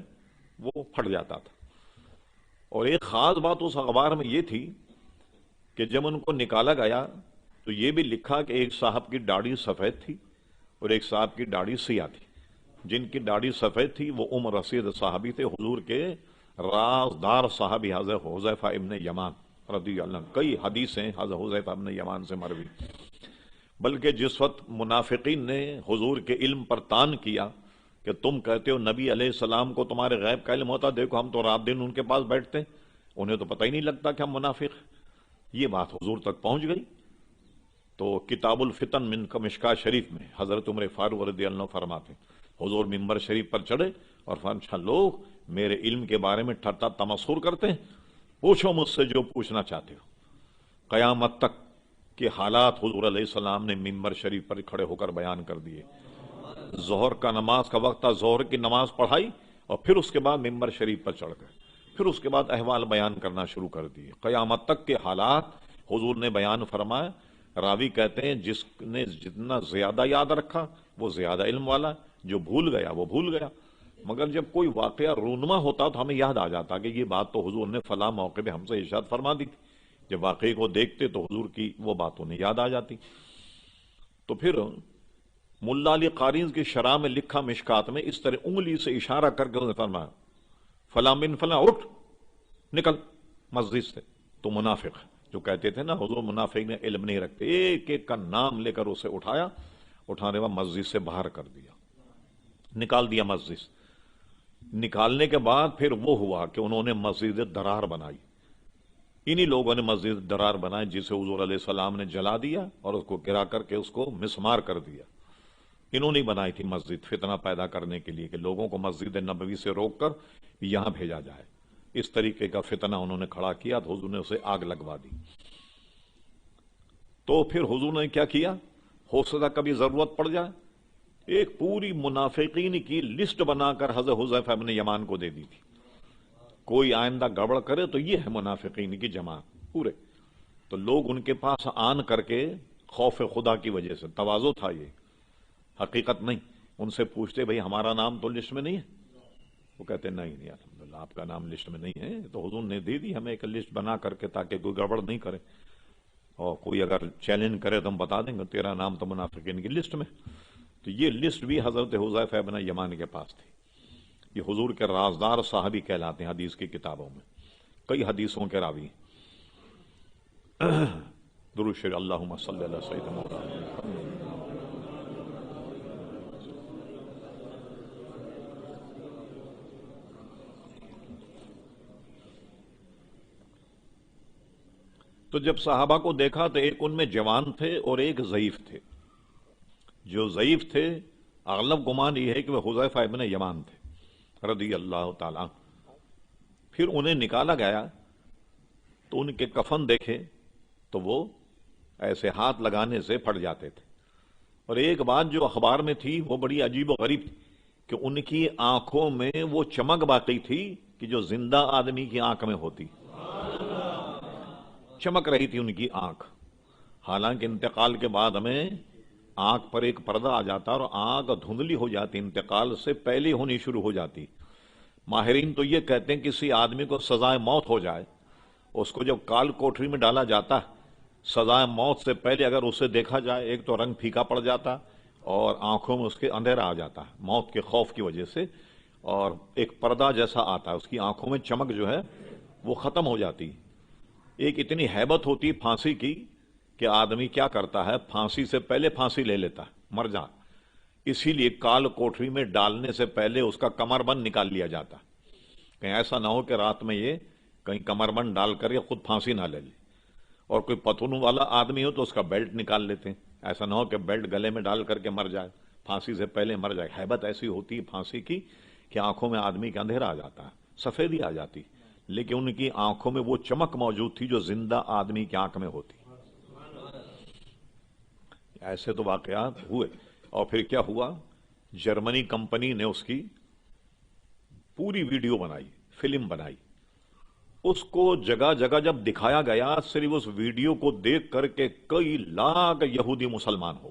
وہ پھٹ جاتا تھا۔ اور ایک خاص بات اس اخبار میں یہ تھی کہ جب ان کو نکالا گیا تو یہ بھی لکھا کہ ایک صاحب کی داڑھی سفید تھی اور ایک صاحب کی داڑھی سیاہ تھی۔ جن کی داڑھی سفید تھی وہ عمر رسید صحابی تھے، حضور کے رازدار صحابی حضرت حذیفہ ابن یمان رضی اللہ عنہ۔ کئی حدیثیں حضرت حذیفہ ابن یمان سے مروی۔ بلکہ جس وقت منافقین نے حضور کے علم پر طعن کیا کہ تم کہتے ہو نبی علیہ السلام کو تمہارے غیب کا علم ہوتا، دیکھو ہم تو رات دن ان کے پاس بیٹھتے ہیں، انہیں تو پتہ ہی نہیں لگتا کہ ہم منافق ہیں۔ یہ بات حضور تک پہنچ گئی تو کتاب الفتن من مشکاۃ شریف میں حضرت عمر فاروق رضی اللہ عنہ فرماتے ہیں، حضور ممبر شریف پر چڑھے اور فرمایا لوگ میرے علم کے بارے میں ٹھٹا تمسخر کرتے ہیں، پوچھو مجھ سے جو پوچھنا چاہتے ہو۔ قیامت تک کے حالات حضور علیہ السلام نے ممبر شریف پر کھڑے ہو کر بیان کر دیے۔ ظہر کا نماز کا وقت تھا، ظہر کی نماز پڑھائی اور پھر اس کے بعد ممبر شریف پر چڑھ گئے، پھر اس کے بعد احوال بیان کرنا شروع کر دیے۔ قیامت تک کے حالات حضور نے بیان فرمایا۔ راوی کہتے ہیں جس نے جتنا زیادہ یاد رکھا وہ زیادہ علم والا، جو بھول گیا وہ بھول گیا۔ مگر جب کوئی واقعہ رونما ہوتا تو ہمیں یاد آ جاتا کہ یہ بات تو حضور نے فلاں موقع پہ ہم سے ارشاد فرما دی تھی۔ جب واقعے کو دیکھتے تو حضور کی وہ بات انہیں یاد آ جاتی۔ تو پھر ملا علی قاری کی شرح میں لکھا مشکات میں اس طرح انگلی سے اشارہ کر کے انہوں نے فرمایا فلاں بن فلاں اٹھ نکل مسجد سے، تو منافق ہے۔ جو کہتے تھے نا حضور منافق نے علم نہیں رکھتے، ایک ایک کا نام لے کر اسے اٹھایا، اٹھانے بعد مسجد سے باہر کر دیا، نکال دیا مسجد سے۔ نکالنے کے بعد پھر وہ ہوا کہ انہوں نے مسجد درار بنائی۔ انہی لوگوں نے مسجد درار بنائی جسے حضور علیہ السلام نے جلا دیا اور اس کو گرا کر کے اس کو مسمار کر دیا۔ انہوں نے بنائی تھی مسجد فتنہ پیدا کرنے کے لیے کہ لوگوں کو مسجد نبوی سے روک کر یہاں بھیجا جائے۔ اس طریقے کا فتنہ انہوں نے کھڑا کیا تو حضور نے اسے آگ لگوا دی۔ تو پھر حضور نے کیا کیا، ہو سکتا کبھی ضرورت پڑ جائے، ایک پوری منافقین کی لسٹ بنا کر حضرت حذیفہ ابن یمان کو دے دی تھی، کوئی آئندہ گڑبڑ کرے تو یہ ہے منافقین کی جماعت پورے۔ تو لوگ ان کے پاس آن کر کے خوف خدا کی وجہ سے، تواضع تھا یہ، حقیقت نہیں، ان سے پوچھتے بھئی ہمارا نام تو لسٹ میں نہیں ہے؟ وہ کہتے نہیں الحمدللہ آپ کا نام لسٹ میں نہیں ہے، تو حضور نے دے دی ہمیں ایک لسٹ بنا کر کے تاکہ کوئی گڑبڑ نہیں کرے، اور کوئی اگر چیلنج کرے تو ہم بتا دیں گے تیرا نام تو منافقین کی لسٹ میں۔ تو یہ لسٹ بھی حضرت حذیفہ ابن یمان کے پاس تھی۔ یہ حضور کے رازدار صحابی کہلاتے ہیں حدیث کی کتابوں میں، کئی حدیثوں کے راوی۔ درود شریف اللہم صلی علی سیدنا محمد۔ تو جب صحابہ کو دیکھا تو ایک ان میں جوان تھے اور ایک ضعیف تھے۔ جو ضعیف تھے اغلب گمان یہ ہے کہ وہ حذیفہ ابن یمان تھے رضی اللہ تعالیٰ۔ پھر انہیں نکالا گیا تو ان کے کفن دیکھے تو وہ ایسے ہاتھ لگانے سے پھٹ جاتے تھے۔ اور ایک بات جو اخبار میں تھی وہ بڑی عجیب و غریب تھی کہ ان کی آنکھوں میں وہ چمک باقی تھی کہ جو زندہ آدمی کی آنکھ میں ہوتی، چمک رہی تھی ان کی آنکھ۔ حالانکہ انتقال کے بعد ہمیں آنکھ پر ایک پردہ آ جاتا اور آنکھ دھندلی ہو جاتی، انتقال سے پہلے ہونی شروع ہو جاتی۔ ماہرین تو یہ کہتے ہیں کسی آدمی کو سزائے موت ہو جائے، اس کو جب کال کوٹری میں ڈالا جاتا ہے، سزائے موت سے پہلے اگر اسے دیکھا جائے ایک تو رنگ پھیکا پڑ جاتا اور آنکھوں میں اس کے اندھیرا آ جاتا ہے موت کے خوف کی وجہ سے، اور ایک پردہ جیسا آتا ہے، اس کی آنکھوں میں چمک جو ہے وہ ختم ہو جاتی۔ ایک اتنی ہیبت ہوتی پھانسی کی کہ آدمی کیا کرتا ہے، پھانسی سے پہلے پھانسی لے لیتا ہے، مر جا۔ اسی لیے کال کوٹری میں ڈالنے سے پہلے اس کا کمر بند نکال لیا جاتا، کہیں ایسا نہ ہو کہ رات میں یہ کہیں کمر بند ڈال کر یہ خود پھانسی نہ لے لے۔ اور کوئی پتھن والا آدمی ہو تو اس کا بیلٹ نکال لیتے ہیں، ایسا نہ ہو کہ بیلٹ گلے میں ڈال کر کے مر جائے، پھانسی سے پہلے مر جائے۔ ہیبت ایسی ہوتی ہے پھانسی کی کہ آنکھوں میں آدمی کا اندھیرا آ جاتا ہے، سفیدی آ جاتی۔ لیکن ان کی آنکھوں میں وہ چمک موجود تھی جو زندہ آدمی کی آنکھ میں ہوتی. ایسے تو واقعات ہوئے. اور پھر کیا ہوا، جرمنی کمپنی نے اس کی پوری ویڈیو بنائی، فلم بنائی. اس کو جگہ جگہ جب دکھایا گیا، صرف اس ویڈیو کو دیکھ کر کے کئی لاکھ یہودی مسلمان ہو.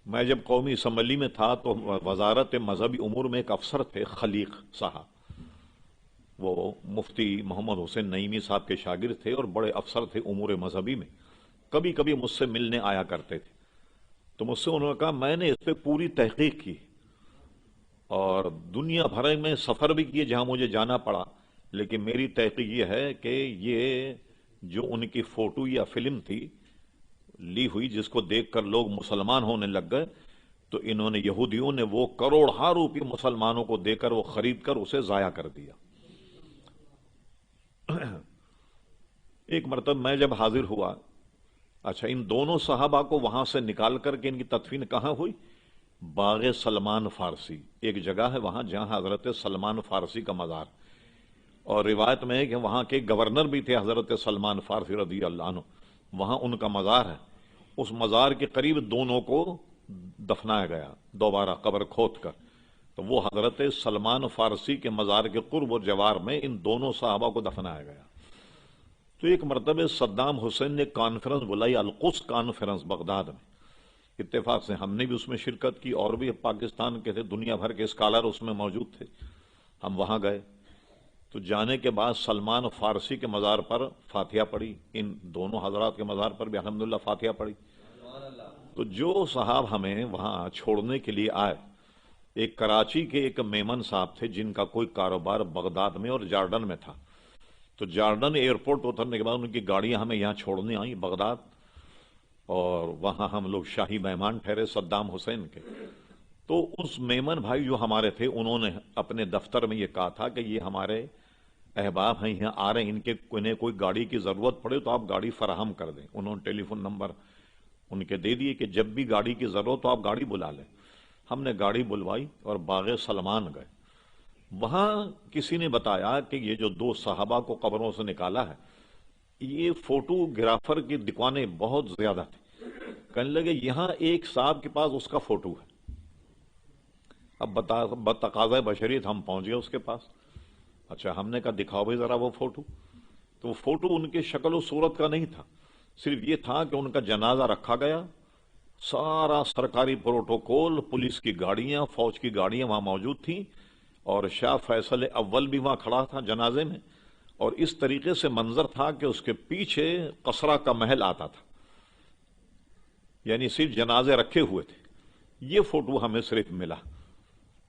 میں جب قومی اسمبلی میں تھا تو وزارت مذہبی امور میں ایک افسر تھے خلیق صاحب، وہ مفتی محمد حسین نعیمی صاحب کے شاگرد تھے اور بڑے افسر تھے امور مذہبی میں. کبھی کبھی مجھ سے ملنے آیا کرتے تھے. تو مجھ سے انہوں نے کہا میں نے اس پہ پوری تحقیق کی اور دنیا بھر میں سفر بھی کیے جہاں مجھے جانا پڑا، لیکن میری تحقیق یہ ہے کہ یہ جو ان کی فوٹو یا فلم تھی لی ہوئی جس کو دیکھ کر لوگ مسلمان ہونے لگ گئے، تو انہوں نے یہودیوں نے وہ کروڑوں روپے مسلمانوں کو دے کر وہ خرید کر اسے ضائع کر دیا. ایک مرتبہ میں جب حاضر ہوا، اچھا ان دونوں صحابہ کو وہاں سے نکال کر کے ان کی تدفین کہاں ہوئی؟ باغ سلمان فارسی ایک جگہ ہے وہاں جہاں حضرت سلمان فارسی کا مزار، اور روایت میں ہے کہ وہاں کے گورنر بھی تھے حضرت سلمان فارسی رضی اللہ عنہ، وہاں ان کا مزار ہے. اس مزار کے قریب دونوں کو دفنایا گیا دوبارہ قبر کھود کر. تو وہ حضرت سلمان فارسی کے مزار کے قرب و جوار میں ان دونوں صحابہ کو دفنایا گیا. تو ایک مرتبہ صدام حسین نے کانفرنس بلائی، القدس کانفرنس بغداد میں. اتفاق سے ہم نے بھی اس میں شرکت کی اور بھی پاکستان کے تھے، دنیا بھر کے اسکالر اس میں موجود تھے. ہم وہاں گئے تو جانے کے بعد سلمان فارسی کے مزار پر فاتحہ پڑھی، ان دونوں حضرات کے مزار پر بھی الحمدللہ فاتحہ پڑھی. تو جو صاحب ہمیں وہاں چھوڑنے کے لیے آئے، ایک کراچی کے ایک میمن صاحب تھے جن کا کوئی کاروبار بغداد میں اور جارڈن میں تھا. تو جارڈن ایئرپورٹ اترنے کے بعد ان کی گاڑیاں ہمیں یہاں چھوڑنے آئیں بغداد، اور وہاں ہم لوگ شاہی مہمان ٹھہرے صدام حسین کے. تو اس میمن بھائی جو ہمارے تھے انہوں نے اپنے دفتر میں یہ کہا تھا کہ یہ ہمارے احباب ہیں یہاں آ رہے ہیں، ان کے کوئی گاڑی کی ضرورت پڑے تو آپ گاڑی فراہم کر دیں. انہوں نے ٹیلی فون نمبر ان کے دے دیے کہ جب بھی گاڑی کی ضرورت تو آپ گاڑی بلا لیں. ہم نے گاڑی بلوائی اور باغ سلمان گئے. وہاں کسی نے بتایا کہ یہ جو دو صحابہ کو قبروں سے نکالا ہے، یہ فوٹو گرافر کی دکانیں بہت زیادہ تھی. کہنے لگے یہاں ایک صاحب کے پاس اس کا فوٹو ہے. اب بتقاضۂ بشریت ہم پہنچ گئے اس کے پاس. اچھا ہم نے کہا دکھاؤ بھائی ذرا وہ فوٹو. تو وہ فوٹو ان کی شکل و صورت کا نہیں تھا، صرف یہ تھا کہ ان کا جنازہ رکھا گیا، سارا سرکاری پروٹوکول، پولیس کی گاڑیاں، فوج کی گاڑیاں وہاں موجود تھیں، اور شاہ فیصل اول بھی وہاں کھڑا تھا جنازے میں. اور اس طریقے سے منظر تھا کہ اس کے پیچھے قصرہ کا محل آتا تھا، یعنی صرف جنازے رکھے ہوئے تھے. یہ فوٹو ہمیں صرف ملا.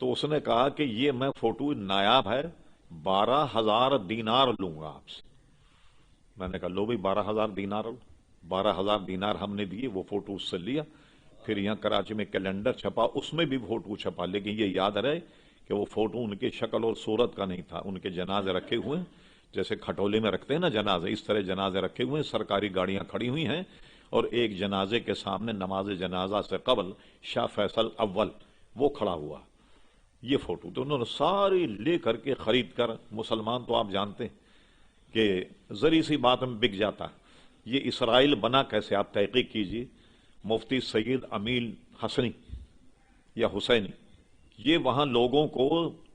تو اس نے کہا کہ یہ میں فوٹو نایاب ہے، 12,000 دینار لوں گا آپ سے. میں نے کہا لو بھائی 12,000 دینار. 12,000 دینار ہم نے دیے، وہ فوٹو اس سے لیا. پھر یہاں کراچی میں کیلنڈر چھپا، اس میں بھی فوٹو چھپا، لیکن یہ یاد رہے کہ وہ فوٹو ان کی شکل اور صورت کا نہیں تھا. ان کے جنازے رکھے ہوئے ہیں جیسے کھٹولے میں رکھتے ہیں نا جنازے، اس طرح جنازے رکھے ہوئے ہیں، سرکاری گاڑیاں کھڑی ہوئی ہیں، اور ایک جنازے کے سامنے نماز جنازہ سے قبل شاہ فیصل اول وہ کھڑا ہوا. یہ فوٹو تو انہوں نے ساری لے کر کے خرید کر، مسلمان تو آپ جانتے ہیں کہ ذری سی بات میں بک جاتا ہے. یہ اسرائیل بنا کیسے؟ آپ تحقیق کیجیے. مفتی سید امیل حسنی یا حسینی، یہ وہاں لوگوں کو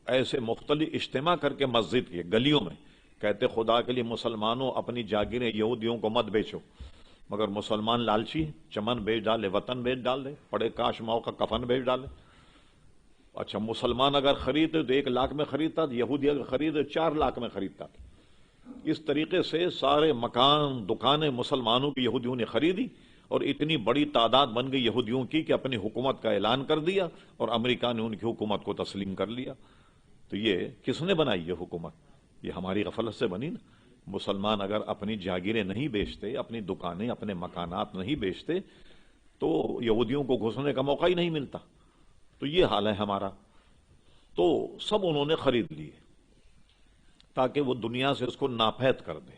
ایسے مختلف اجتماع کر کے مسجد کے گلیوں میں کہتے خدا کے لیے مسلمانوں اپنی جاگیریں یہودیوں کو مت بیچو. مگر مسلمان لالچی، چمن بیچ ڈالے، وطن بیچ ڈال دے، پڑے کاش ماؤ کا کفن بیچ ڈالے. اچھا مسلمان اگر خریدے تو 1 لاکھ میں خریدتا، یہودی اگر خریدے 4 لاکھ میں خریدتا. اس طریقے سے سارے مکان دکانیں مسلمانوں کی یہودیوں نے خریدی، اور اتنی بڑی تعداد بن گئی یہودیوں کی کہ اپنی حکومت کا اعلان کر دیا، اور امریکہ نے ان کی حکومت کو تسلیم کر لیا. تو یہ کس نے بنائی یہ حکومت؟ یہ ہماری غفلت سے بنی نا. مسلمان اگر اپنی جاگیریں نہیں بیچتے، اپنی دکانیں، اپنے مکانات نہیں بیچتے، تو یہودیوں کو گھسنے کا موقع ہی نہیں ملتا. تو یہ حال ہے ہمارا. تو سب انہوں نے خرید لیے تاکہ وہ دنیا سے اس کو ناپید کر دے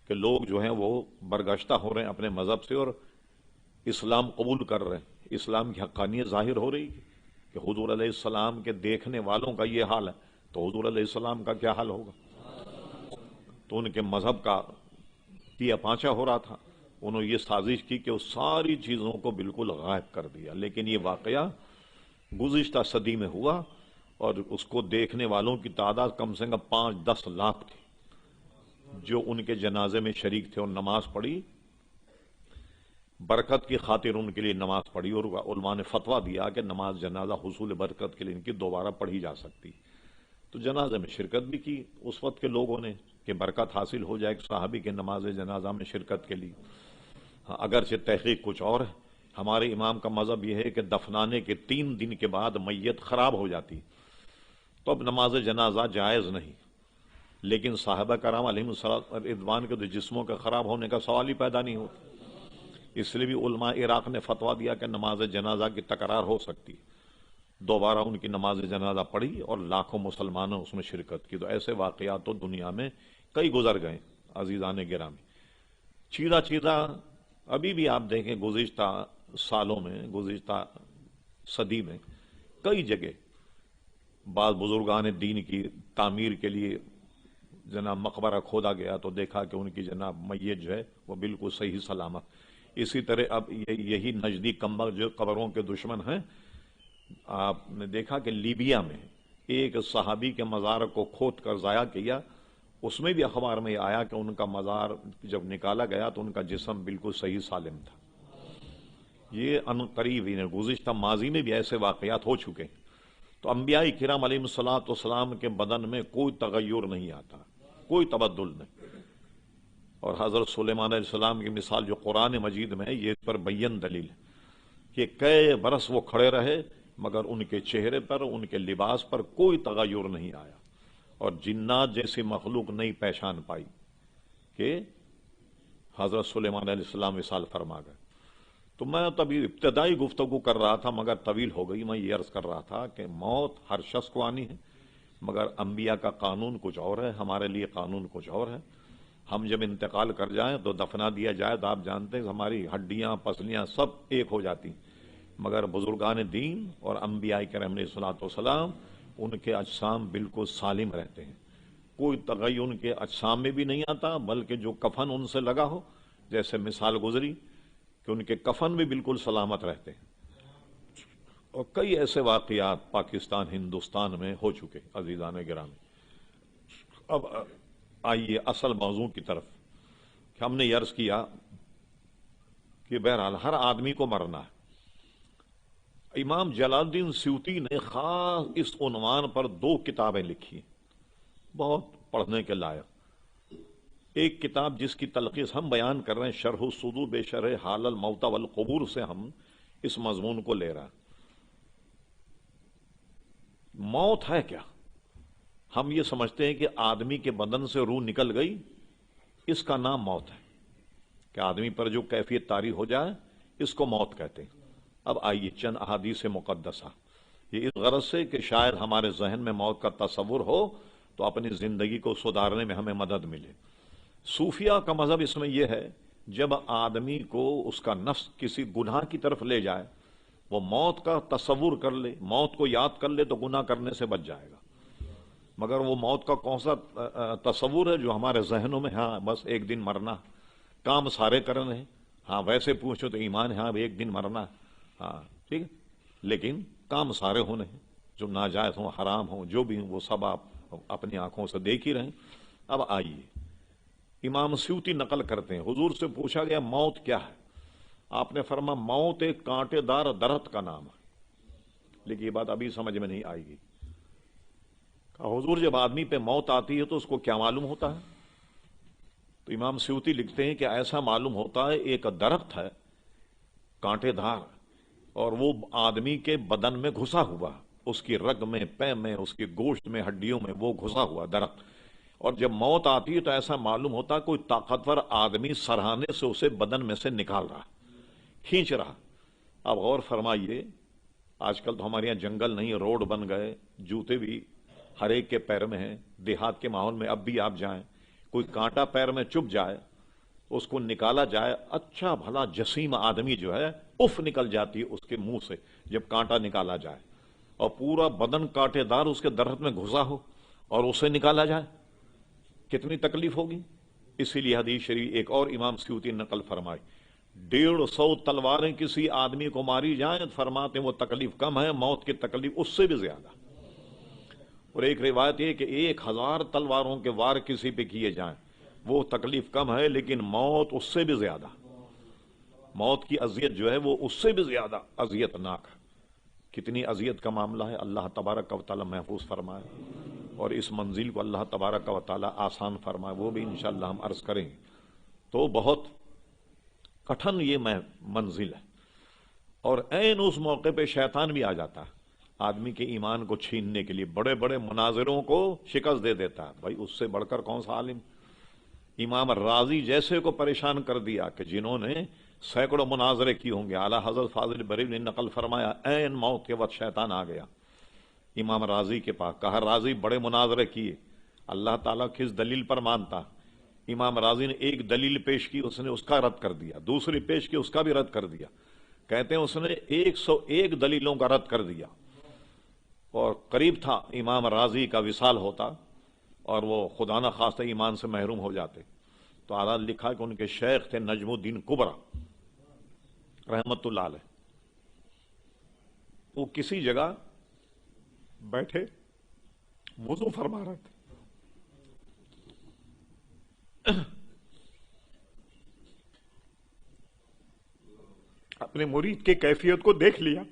کہ لوگ جو ہیں وہ برگشتہ ہو رہے ہیں اپنے مذہب سے اور اسلام قبول کر رہے ہیں. اسلام کی حقانیت ظاہر ہو رہی ہے کہ حضور علیہ السلام کے دیکھنے والوں کا یہ حال ہے. تو حضور علیہ السلام کا کیا حال ہوگا؟ تو ان کے مذہب کا پیا پانچا ہو رہا تھا. انہوں نے یہ سازش کی کہ وہ ساری چیزوں کو بالکل غائب کر دیا. لیکن یہ واقعہ گزشتہ صدی میں ہوا اور اس کو دیکھنے والوں کی تعداد کم سے کم 5-10 لاکھ تھی جو ان کے جنازے میں شریک تھے اور نماز پڑھی. برکت کی خاطر ان کے لیے نماز پڑھی اور علماء نے فتویٰ دیا کہ نماز جنازہ حصول برکت کے لیے ان کی دوبارہ پڑھی جا سکتی. تو جنازے میں شرکت بھی کی اس وقت کے لوگوں نے کہ برکت حاصل ہو جائے. صحابی کے نماز جنازہ میں شرکت کے لیے اگرچہ تحقیق کچھ اور ہے. ہمارے امام کا مذہب یہ ہے کہ دفنانے کے 3 دن کے بعد میت خراب ہو جاتی تو اب نماز جنازہ جائز نہیں. لیکن صحابہ کرام علیہم الصلوۃ والرضوان کے جسموں کے خراب ہونے کا سوال ہی پیدا نہیں ہوتا. اس لیے بھی علماء عراق نے فتویٰ دیا کہ نماز جنازہ کی تکرار ہو سکتی. دوبارہ ان کی نماز جنازہ پڑھی اور لاکھوں مسلمانوں اس میں شرکت کی. تو ایسے واقعات تو دنیا میں کئی گزر گئے عزیزان گرامی. چیزہ چیزہ ابھی بھی آپ دیکھیں گزشتہ سالوں میں گزشتہ صدی میں کئی جگہ بعض بزرگان دین کی تعمیر کے لیے جناب مقبرہ کھودا گیا تو دیکھا کہ ان کی جناب میت جو ہے وہ بالکل صحیح سلامت. اسی طرح اب یہی نزدیک کمبر جو قبروں کے دشمن ہیں، آپ نے دیکھا کہ لیبیا میں ایک صحابی کے مزار کو کھود کر ضائع کیا. اس میں بھی اخبار میں یہ آیا کہ ان کا مزار جب نکالا گیا تو ان کا جسم بالکل صحیح سالم تھا. یہ ان قریب گزشتہ ماضی میں بھی ایسے واقعات ہو چکے ہیں. تو انبیاء کرام علیہ الصلوۃ والسلام کے بدن میں کوئی تغیر نہیں آتا، کوئی تبدل نہیں. اور حضرت سلیمان علیہ السلام کی مثال جو قرآن مجید میں ہے یہ اس پر بین دلیل ہے کہ کئی برس وہ کھڑے رہے مگر ان کے چہرے پر ان کے لباس پر کوئی تغیر نہیں آیا اور جنات جیسی مخلوق نہیں پہچان پائی کہ حضرت سلیمان علیہ السلام وصال فرما گئے. تو میں تبھی ابتدائی گفتگو کر رہا تھا مگر طویل ہو گئی. میں یہ عرض کر رہا تھا کہ موت ہر شخص کو آنی ہے مگر انبیاء کا قانون کچھ اور ہے، ہمارے لیے قانون کچھ اور ہے. ہم جب انتقال کر جائیں تو دفنا دیا جائے تو آپ جانتے ہیں ہماری ہڈیاں پسلیاں سب ایک ہو جاتی، مگر بزرگان دین اور انبیاء کرام علیہ الصلوۃ والسلام ان کے اجسام بالکل سالم رہتے ہیں. کوئی تغیر ان کے اجسام میں بھی نہیں آتا بلکہ جو کفن ان سے لگا ہو، جیسے مثال گزری کہ ان کے کفن بھی بالکل سلامت رہتے ہیں. اور کئی ایسے واقعات پاکستان ہندوستان میں ہو چکے عزیزان گرامی. اب آئیے اصل موضوع کی طرف کہ ہم نے یہ عرض کیا کہ بہرحال ہر آدمی کو مرنا ہے. امام جلال الدین سیوطی نے خاص اس عنوان پر 2 کتابیں لکھی بہت پڑھنے کے لائق. ایک کتاب جس کی تلخیص ہم بیان کر رہے ہیں شرح الصدور بشرح حال الموتى والقبور سے ہم اس مضمون کو لے رہے ہیں. موت ہے کیا؟ ہم یہ سمجھتے ہیں کہ آدمی کے بدن سے روح نکل گئی، اس کا نام موت ہے کہ آدمی پر جو کیفیت طاری ہو جائے اس کو موت کہتے ہیں. اب آئیے چند احادیث مقدسہ یہ اس غرض سے کہ شاید ہمارے ذہن میں موت کا تصور ہو تو اپنی زندگی کو سدھارنے میں ہمیں مدد ملے. صوفیہ کا مذہب اس میں یہ ہے جب آدمی کو اس کا نفس کسی گناہ کی طرف لے جائے، وہ موت کا تصور کر لے، موت کو یاد کر لے تو گناہ کرنے سے بچ جائے گا. مگر وہ موت کا کون سا تصور ہے جو ہمارے ذہنوں میں ہاں بس ایک دن مرنا، کام سارے کرنے ہیں، ہاں ویسے پوچھو تو ایمان ہے ہاں ایک دن مرنا، ہاں ٹھیک ہے، لیکن کام سارے ہونے ہیں جو ناجائز ہوں حرام ہوں جو بھی ہوں وہ سب آپ اپنی آنکھوں سے دیکھ ہی رہے ہیں. اب آئیے امام سیوطی نقل کرتے ہیں حضور سے پوچھا گیا موت کیا ہے؟ آپ نے فرمایا موت ایک کانٹے دار درخت کا نام ہے. لیکن یہ بات ابھی سمجھ میں نہیں آئے گی. حضور جب آدمی پہ موت آتی ہے تو اس کو کیا معلوم ہوتا ہے؟ تو امام سیوطی لکھتے ہیں کہ ایسا معلوم ہوتا ہے ایک درخت ہے کانٹے دار اور وہ آدمی کے بدن میں گھسا ہوا، اس کی رگ میں، پے میں، اس کی گوشت میں، ہڈیوں میں وہ گھسا ہوا درخت. اور جب موت آتی ہے تو ایسا معلوم ہوتا ہے کوئی طاقتور آدمی سرہانے سے اسے بدن میں سے نکال رہا، کھینچ رہا. اب غور فرمائیے آج کل تو ہمارے یہاں جنگل نہیں، روڈ بن گئے، جوتے بھی ہر ایک کے پیر میں ہیں. دیہات کے ماحول میں اب بھی آپ جائیں کوئی کانٹا پیر میں چپ جائے اس کو نکالا جائے، اچھا بھلا جسیم آدمی جو ہے اف نکل جاتی ہے اس کے منہ سے جب کانٹا نکالا جائے اور پورا بدن کانٹے دار اس کے درخت میں گھسا ہو اور اسے نکالا جائے کتنی تکلیف ہوگی. اسی لیے حدیث شریف ایک اور امام سیوطی نقل فرمائی 150 تلواریں کسی آدمی کو ماری جائیں فرماتے ہیں وہ تکلیف کم ہے موت کی تکلیف اس سے بھی زیادہ. اور ایک روایت یہ کہ 1000 تلواروں کے وار کسی پہ کیے جائیں وہ تکلیف کم ہے لیکن موت اس سے بھی زیادہ. موت کی اذیت جو ہے وہ اس سے بھی زیادہ اذیت ناک ہے. کتنی اذیت کا معاملہ ہے. اللہ تبارک و تعالی محفوظ فرمائے اور اس منزل کو اللہ تبارک و تعالی آسان فرمائے. وہ بھی انشاءاللہ ہم عرض کریں گے. تو بہت کٹھن یہ منزل ہے اور عین اس موقع پہ شیطان بھی آ جاتا ہے آدمی کے ایمان کو چھیننے کے لیے. بڑے بڑے مناظروں کو شکست دے دیتا ہے. بھائی اس سے بڑھ کر کون سا عالم. امام رازی جیسے کو پریشان کر دیا کہ جنہوں نے سینکڑوں مناظرے کی ہوں گے. اعلیٰ حضرت فاضل بریلوی نے نقل فرمایا عین موت کے وقت شیطان آ گیا امام رازی کے پاس. کہا رازی بڑے مناظرے کیے اللہ تعالیٰ کس دلیل پر مانتا. امام رازی نے ایک دلیل پیش کی اس نے اس کا رد کر دیا. دوسری پیش کی اس کا بھی رد کر دیا. کہتے ہیں اس نے 101 دلیلوں کا رد کر دیا. اور قریب تھا امام رازی کا وصال ہوتا اور وہ خدا نہ خواستہ ایمان سے محروم ہو جاتے. تو اعلیٰ لکھا کہ ان کے شیخ تھے نجم الدین کبرا رحمت اللہ علیہ. وہ کسی جگہ بیٹھے وضو فرما رہے تھے. اپنے مرید کے کیفیت کو دیکھ لیا.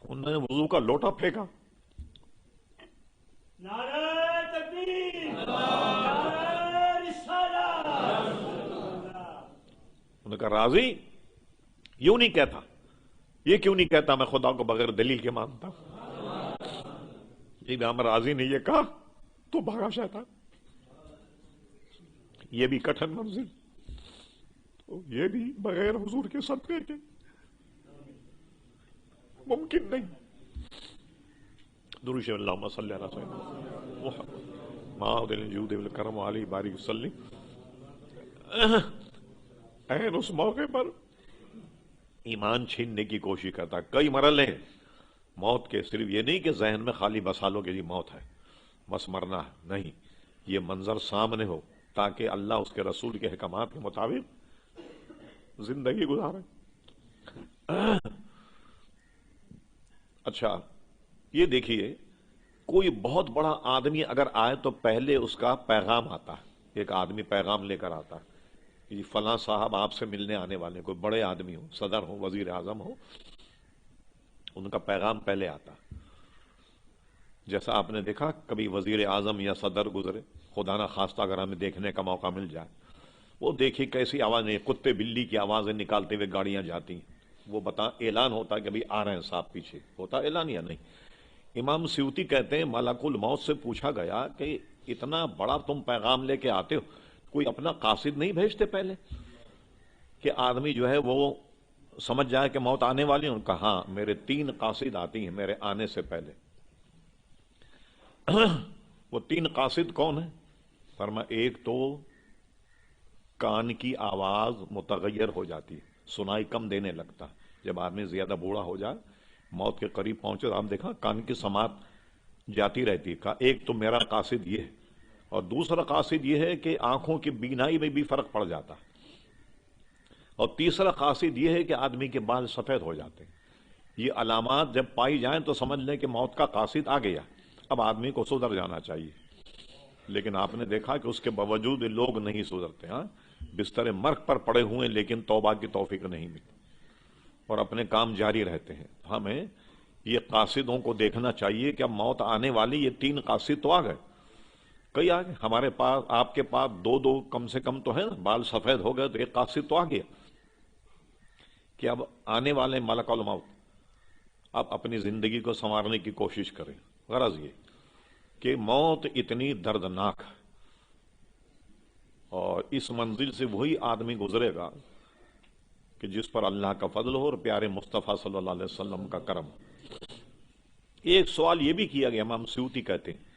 انہوں نے وضو کا لوٹا پھینکا. نعرہ تکبیر، نعرہ رسالت. انہوں نے کہا راضی یوں نہیں کہتا. یہ کیوں نہیں کہتا میں خدا کو بغیر دلیل کے مانتا. امام راضی نے یہ کہا تو بھاگا شیطان. یہ بھی کٹھن منزل. یہ بھی بغیر حضور کے صدقے کے ممکن نہیں. درود شریف اللہم صلی علی سیدنا محمد ماؤد الجود والکرم علی بارک وسلم. این اس موقع پر ایمان چھیننے کی کوشش کرتا. کئی مرحلے ہیں موت کے. صرف یہ نہیں کہ ذہن میں خالی بسالوں کے لیے موت ہے بس مرنا ہے. نہیں یہ منظر سامنے ہو تاکہ اللہ اس کے رسول کے احکامات کے مطابق زندگی گزارے. اچھا یہ دیکھیے کوئی بہت بڑا آدمی اگر آئے تو پہلے اس کا پیغام آتا ہے. ایک آدمی پیغام لے کر آتا ہے کہ فلاں صاحب آپ سے ملنے آنے والے. کوئی بڑے آدمی ہو صدر ہو وزیر اعظم ہو ان کا پیغام پہلے آتا. جیسا آپ نے دیکھا کبھی وزیر اعظم یا صدر گزرے خدا نہ خواستہ اگر ہمیں دیکھنے کا موقع مل جائے وہ دیکھیے کیسی آوازیں کتے بلی کی آوازیں نکالتے ہوئے گاڑیاں جاتی ہیں. وہ اعلان ہوتا ہے کہ ابھی آ رہے ہیں صاحب پیچھے. ہوتا اعلان یا نہیں. امام سیوطی کہتے ہیں ملک الموت سے پوچھا گیا کہ اتنا بڑا تم پیغام لے کے آتے ہو کوئی اپنا قاصد نہیں بھیجتے پہلے کہ آدمی جو ہے وہ سمجھ جائے کہ موت آنے والی. ان کا ہاں میرے 3 قاصد آتی ہیں میرے آنے سے پہلے. وہ 3 قاصد کون ہیں؟ فرما ایک تو کان کی آواز متغیر ہو جاتی ہے سنائی کم دینے لگتا. جب آدمی زیادہ بوڑھا ہو جائے موت کے قریب پہنچے تو آپ دیکھا کان کی سماعت جاتی رہتی ہے. ایک تو میرا قاصد یہ ہے اور دوسرا قاصد یہ ہے کہ آنکھوں کی بینائی میں بھی فرق پڑ جاتا ہے اور تیسرا قاصد یہ ہے کہ آدمی کے بال سفید ہو جاتے ہیں. یہ علامات جب پائی جائیں تو سمجھ لیں کہ موت کا قاصد آ گیا. اب آدمی کو سدھر جانا چاہیے لیکن آپ نے دیکھا کہ اس کے باوجود لوگ نہیں سدھرتے. ہاں بستر مرگ پر پڑے ہوئے لیکن توبہ کی توفیق نہیں ملتی اور اپنے کام جاری رہتے ہیں. ہمیں یہ قاصدوں کو دیکھنا چاہیے کہ اب موت آنے والی. یہ 3 قاصد تو آ گئے کئی آ گئے ہمارے پاس آپ کے پاس 2 کم سے کم تو ہے نا. بال سفید ہو گئے تو ایک قاصد تو آ گیا کہ اب آنے والے ملک الموت. اب اپنی زندگی کو سنوارنے کی کوشش کریں. غرض یہ کہ موت اتنی دردناک ہے اور اس منزل سے وہی آدمی گزرے گا کہ جس پر اللہ کا فضل ہو اور پیارے مصطفیٰ صلی اللہ علیہ وسلم کا کرم. ایک سوال یہ بھی کیا گیا امام سیوطی کہتے ہیں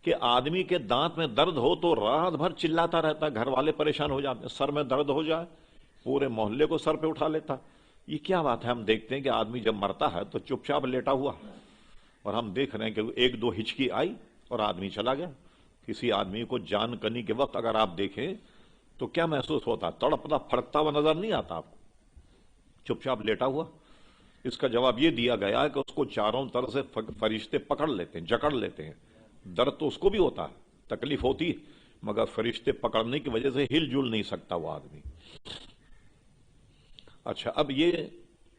کہ آدمی کے دانت میں درد ہو تو رات بھر چلاتا رہتا. گھر والے پریشان ہو جاتے ہیں. سر میں درد ہو جائے پورے محلے کو سر پہ اٹھا لیتا. یہ کیا بات ہے؟ ہم دیکھتے ہیں کہ آدمی جب مرتا ہے تو چپ چاپ لیٹا ہوا اور ہم دیکھ رہے ہیں کہ ایک دو ہچکی آئی اور آدمی چلا گیا. کسی آدمی کو جان کنی کے وقت اگر آپ دیکھیں تو کیا محسوس ہوتا؟ تڑپتا پھڑکتا ہوا نظر نہیں آتا آپ کو؟ چپ چاپ لیٹا ہوا. اس کا جواب یہ دیا گیا ہے کہ اس کو چاروں طرف سے فرشتے پکڑ لیتے ہیں، جکڑ لیتے ہیں. درد تو اس کو بھی ہوتا ہے، تکلیف ہوتی ہے، مگر فرشتے پکڑنے کی وجہ سے ہل جل نہیں سکتا وہ آدمی. اچھا، اب یہ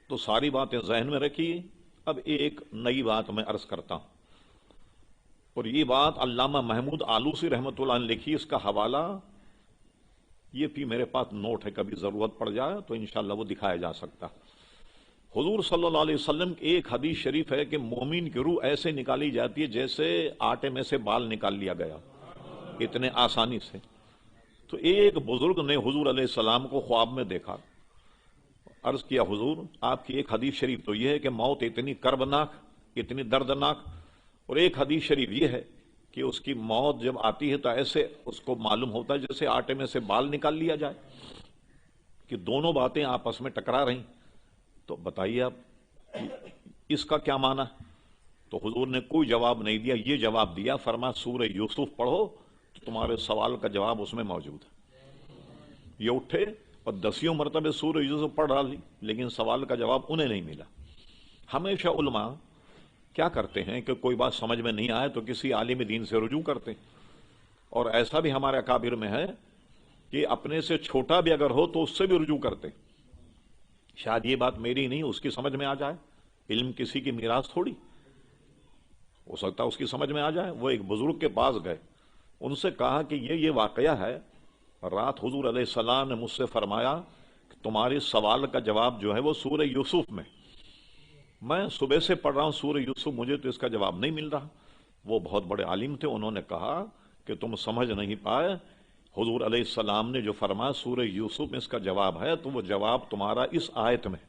تو ساری باتیں ذہن میں رکھیے. اب ایک نئی بات میں عرض کرتا ہوں، اور یہ بات علامہ محمود آلوسی رحمۃ اللہ نے لکھی. اس کا حوالہ یہ بھی میرے پاس نوٹ ہے، کبھی ضرورت پڑ جائے تو انشاءاللہ وہ دکھایا جا سکتا. حضور صلی اللہ علیہ وسلم کی ایک حدیث شریف ہے کہ مومن کی روح ایسے نکالی جاتی ہے جیسے آٹے میں سے بال نکال لیا گیا، اتنے آسانی سے. تو ایک بزرگ نے حضور علیہ السلام کو خواب میں دیکھا. عرض کیا حضور، آپ کی ایک حدیث شریف تو یہ ہے کہ موت اتنی کربناک، اتنی دردناک، اور ایک حدیث شریف یہ ہے کہ اس کی موت جب آتی ہے تو ایسے اس کو معلوم ہوتا ہے جیسے آٹے میں سے بال نکال لیا جائے، کہ دونوں باتیں آپس میں ٹکرا رہی. تو بتائیے آپ اس کا کیا معنی؟ تو حضور نے کوئی جواب نہیں دیا. یہ جواب دیا، فرما سورہ یوسف پڑھو تو تمہارے سوال کا جواب اس میں موجود ہے. یہ اٹھے اور 10 مرتبہ سورہ یوسف پڑھ ڈالی، لیکن سوال کا جواب انہیں نہیں ملا. ہمیشہ علماء کیا کرتے ہیں کہ کوئی بات سمجھ میں نہیں آئے تو کسی عالم دین سے رجوع کرتے ہیں. اور ایسا بھی ہمارے اکابر میں ہے کہ اپنے سے چھوٹا بھی اگر ہو تو اس سے بھی رجوع کرتے. شاید یہ بات میری نہیں، اس کی سمجھ میں آ جائے. علم کسی کی میراث تھوڑی، ہو سکتا ہے اس کی سمجھ میں آ جائے. وہ ایک بزرگ کے پاس گئے، ان سے کہا کہ یہ واقعہ ہے، رات حضور علیہ السلام نے مجھ سے فرمایا کہ تمہارے سوال کا جواب جو ہے وہ سورہ یوسف میں صبح سے پڑھ رہا ہوں سورہ یوسف، مجھے تو اس کا جواب نہیں مل رہا. وہ بہت بڑے عالم تھے، انہوں نے کہا کہ تم سمجھ نہیں پائے. حضور علیہ السلام نے جو فرمایا سورہ یوسف میں اس کا جواب ہے، تو وہ جواب تمہارا اس آیت میں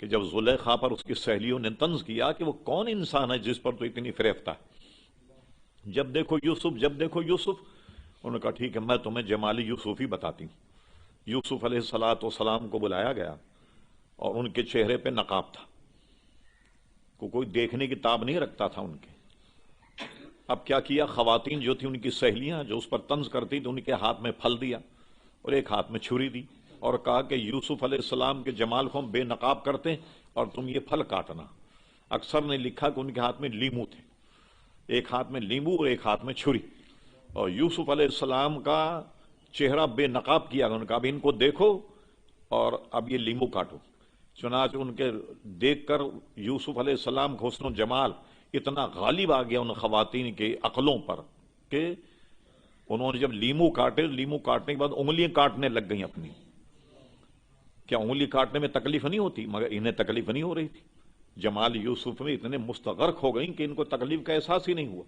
کہ جب زلیخا پر اس کی سہیلیوں نے طنز کیا کہ وہ کون انسان ہے جس پر تو اتنی فریفتہ ہے، جب دیکھو یوسف، جب دیکھو یوسف. انہوں نے کہا ٹھیک ہے، میں تمہیں جمال یوسف ہی بتاتی ہوں. یوسف علیہ السلام کو بلایا گیا اور ان کے چہرے پہ نقاب تھا، کوئی دیکھنے کی تاب نہیں رکھتا تھا ان کے. اب کیا کیا، خواتین جو تھی ان کی سہیلیاں جو اس پر طنز کرتی تھی، ان کے ہاتھ میں پھل دیا اور ایک ہاتھ میں چھری دی اور کہا کہ یوسف علیہ السلام کے جمال کو ہم بے نقاب کرتے ہیں اور تم یہ پھل کاٹنا. اکثر نے لکھا کہ ان کے ہاتھ میں لیمو تھے، ایک ہاتھ میں لیمو اور ایک ہاتھ میں چھری. اور یوسف علیہ السلام کا چہرہ بے نقاب کیا، انہوں نے کہا اب ان کو دیکھو اور اب یہ لیمو کاٹو. چنانچہ ان کے دیکھ کر یوسف علیہ السلام کا حسن و جمال اتنا غالب آ گیا ان خواتین کے عقلوں پر کہ انہوں نے جب لیمو کاٹے، لیمو کاٹنے کے بعد انگلیاں کاٹنے لگ گئیں اپنی. کیا انگلی کاٹنے میں تکلیف نہیں ہوتی؟ مگر انہیں تکلیف نہیں ہو رہی تھی. جمال یوسف میں اتنے مستغرق ہو گئیں کہ ان کو تکلیف کا احساس ہی نہیں ہوا.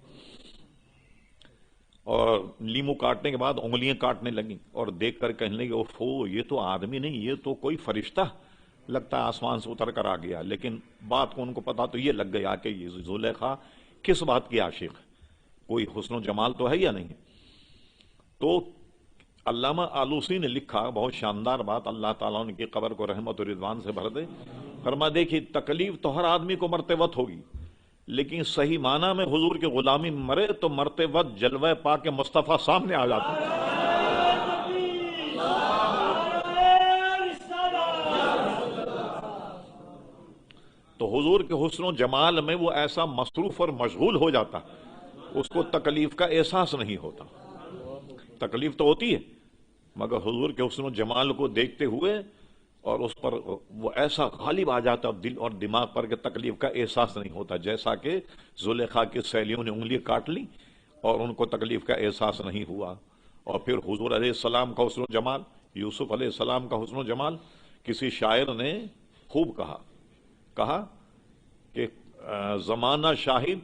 اور لیمو کاٹنے کے بعد انگلیاں کاٹنے لگیں اور دیکھ کر کہنے لگے اوفو، یہ تو آدمی نہیں، یہ تو کوئی فرشتہ لگتا ہے آسمان سے اتر کر آ گیا. لیکن بات کو ان کو پتا تو یہ لگ گیا کہ یہ زلیخا کس بات کی عاشق ہے، کوئی حسن و جمال تو ہے یا نہیں. تو علامہ آلوسی نے لکھا بہت شاندار بات، اللہ تعالیٰ ان کی قبر کو رحمت و رضوان سے بھر دے. فرما دیکھیے تکلیف تو ہر آدمی کو مرتے وقت ہوگی، لیکن صحیح معنی میں حضور کی غلامی مرے تو مرتے وقت جلوہ پاک مصطفیٰ سامنے آ جاتا ہے. تو حضور کے حسن و جمال میں وہ ایسا مصروف اور مشغول ہو جاتا، اس کو تکلیف کا احساس نہیں ہوتا. تکلیف تو ہوتی ہے مگر حضور کے حسن و جمال کو دیکھتے ہوئے اور اس پر وہ ایسا غالب آ جاتا دل اور دماغ پر کہ تکلیف کا احساس نہیں ہوتا. جیسا کہ زلیخا کی سہیلیوں نے انگلی کاٹ لی اور ان کو تکلیف کا احساس نہیں ہوا. اور پھر حضور علیہ السلام کا حسن و جمال، یوسف علیہ السلام کا حسن و جمال، کسی شاعر نے خوب کہا کہ زمانہ شاہد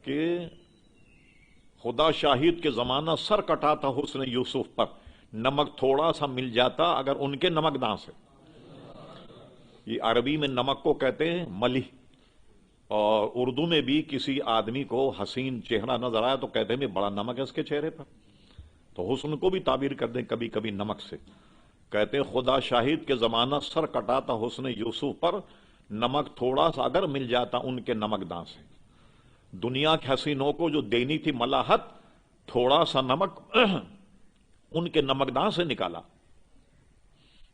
کہ خدا شاہد کے زمانہ سر کٹا تھا حسن یوسف پر، نمک تھوڑا سا مل جاتا اگر ان کے نمکداں سے. یہ عربی میں نمک کو کہتے ہیں ملح، اور اردو میں بھی کسی آدمی کو حسین چہرہ نظر آیا تو کہتے ہیں بڑا نمک ہے اس کے چہرے پر. تو حسن کو بھی تعبیر کر دیں کبھی کبھی نمک سے. کہتے ہیں خدا شاہد کے زمانہ سر کٹا تھا حسن یوسف پر، نمک تھوڑا سا اگر مل جاتا ان کے نمکدان سے، دنیا کے حسینوں کو جو دینی تھی ملاحت، تھوڑا سا نمک ان کے نمکدان سے نکالا۔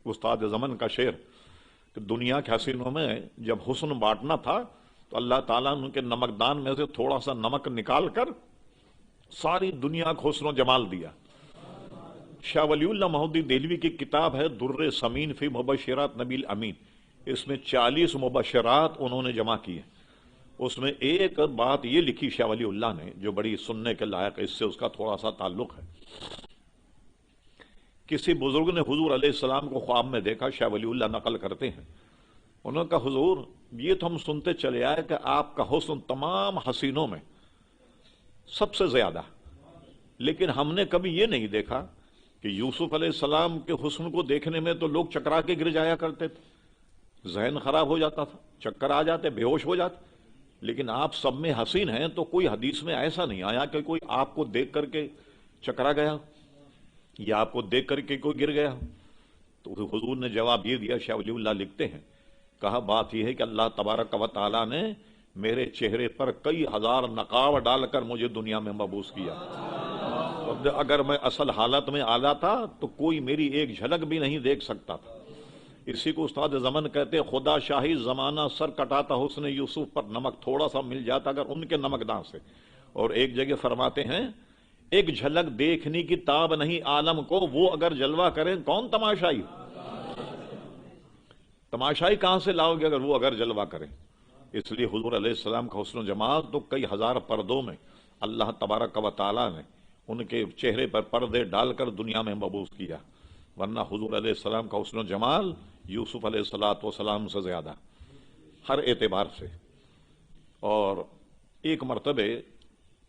استاد زمن کا شعر کہ دنیا کے حسینوں میں جب حسن بانٹنا تھا تو اللہ تعالیٰ نے ان کے نمکدان میں سے تھوڑا سا نمک نکال کر ساری دنیا کو حسن و جمال دیا۔ شاہ ولی اللہ مہدی دہلوی کی کتاب ہے در ثمین فی مبشرات نبی الامین، اس میں 40 مبشرات انہوں نے جمع کی ہیں۔ اس میں ایک بات یہ لکھی شاہ ولی اللہ نے جو بڑی سننے کے لائق ہے، اس سے اس کا تھوڑا سا تعلق ہے۔ کسی بزرگ نے حضور علیہ السلام کو خواب میں دیکھا، شاہ ولی اللہ نقل کرتے ہیں، انہوں نے کہا حضور یہ تو ہم سنتے چلے آئے کہ آپ کا حسن تمام حسینوں میں سب سے زیادہ، لیکن ہم نے کبھی یہ نہیں دیکھا کہ یوسف علیہ السلام کے حسن کو دیکھنے میں تو لوگ چکرا کے گر جایا کرتے تھے، ذہن خراب ہو جاتا تھا، چکر آ جاتے، بے ہوش ہو جاتے، لیکن آپ سب میں حسین ہیں، تو کوئی حدیث میں ایسا نہیں آیا کہ کوئی آپ کو دیکھ کر کے چکرا گیا یا آپ کو دیکھ کر کے کوئی گر گیا۔ تو حضور نے جواب یہ دیا، شاہ ولی اللہ لکھتے ہیں، کہا بات یہ ہے کہ اللہ تبارک و تعالیٰ نے میرے چہرے پر کئی ہزار نقاب ڈال کر مجھے دنیا میں مبعوث کیا، اگر میں اصل حالت میں آلا تھا تو کوئی میری ایک جھلک بھی نہیں دیکھ سکتا تھا۔ اسی کو استاد زمن کہتے خدا شاہی زمانہ سر کٹاتا حسن یوسف پر نمک تھوڑا سا مل جاتا اگر ان کے نمکدان سے۔ اور ایک جگہ فرماتے ہیں ایک جھلک دیکھنے کی تاب نہیں عالم کو، وہ اگر جلوہ کریں کون تماشائی؟ تماشائی کہاں سے لاؤ گے اگر وہ اگر جلوہ کریں؟ اس لیے حضور علیہ السلام کا حسن و جمال تو کئی ہزار پردوں میں اللہ تبارک و تعالیٰ نے ان کے چہرے پر پردے ڈال کر دنیا میں مبعوث کیا، ورنہ حضور علیہ السلام کا حسن و جمال یوسف علیہ السلام سے زیادہ ہر اعتبار سے۔ اور ایک مرتبہ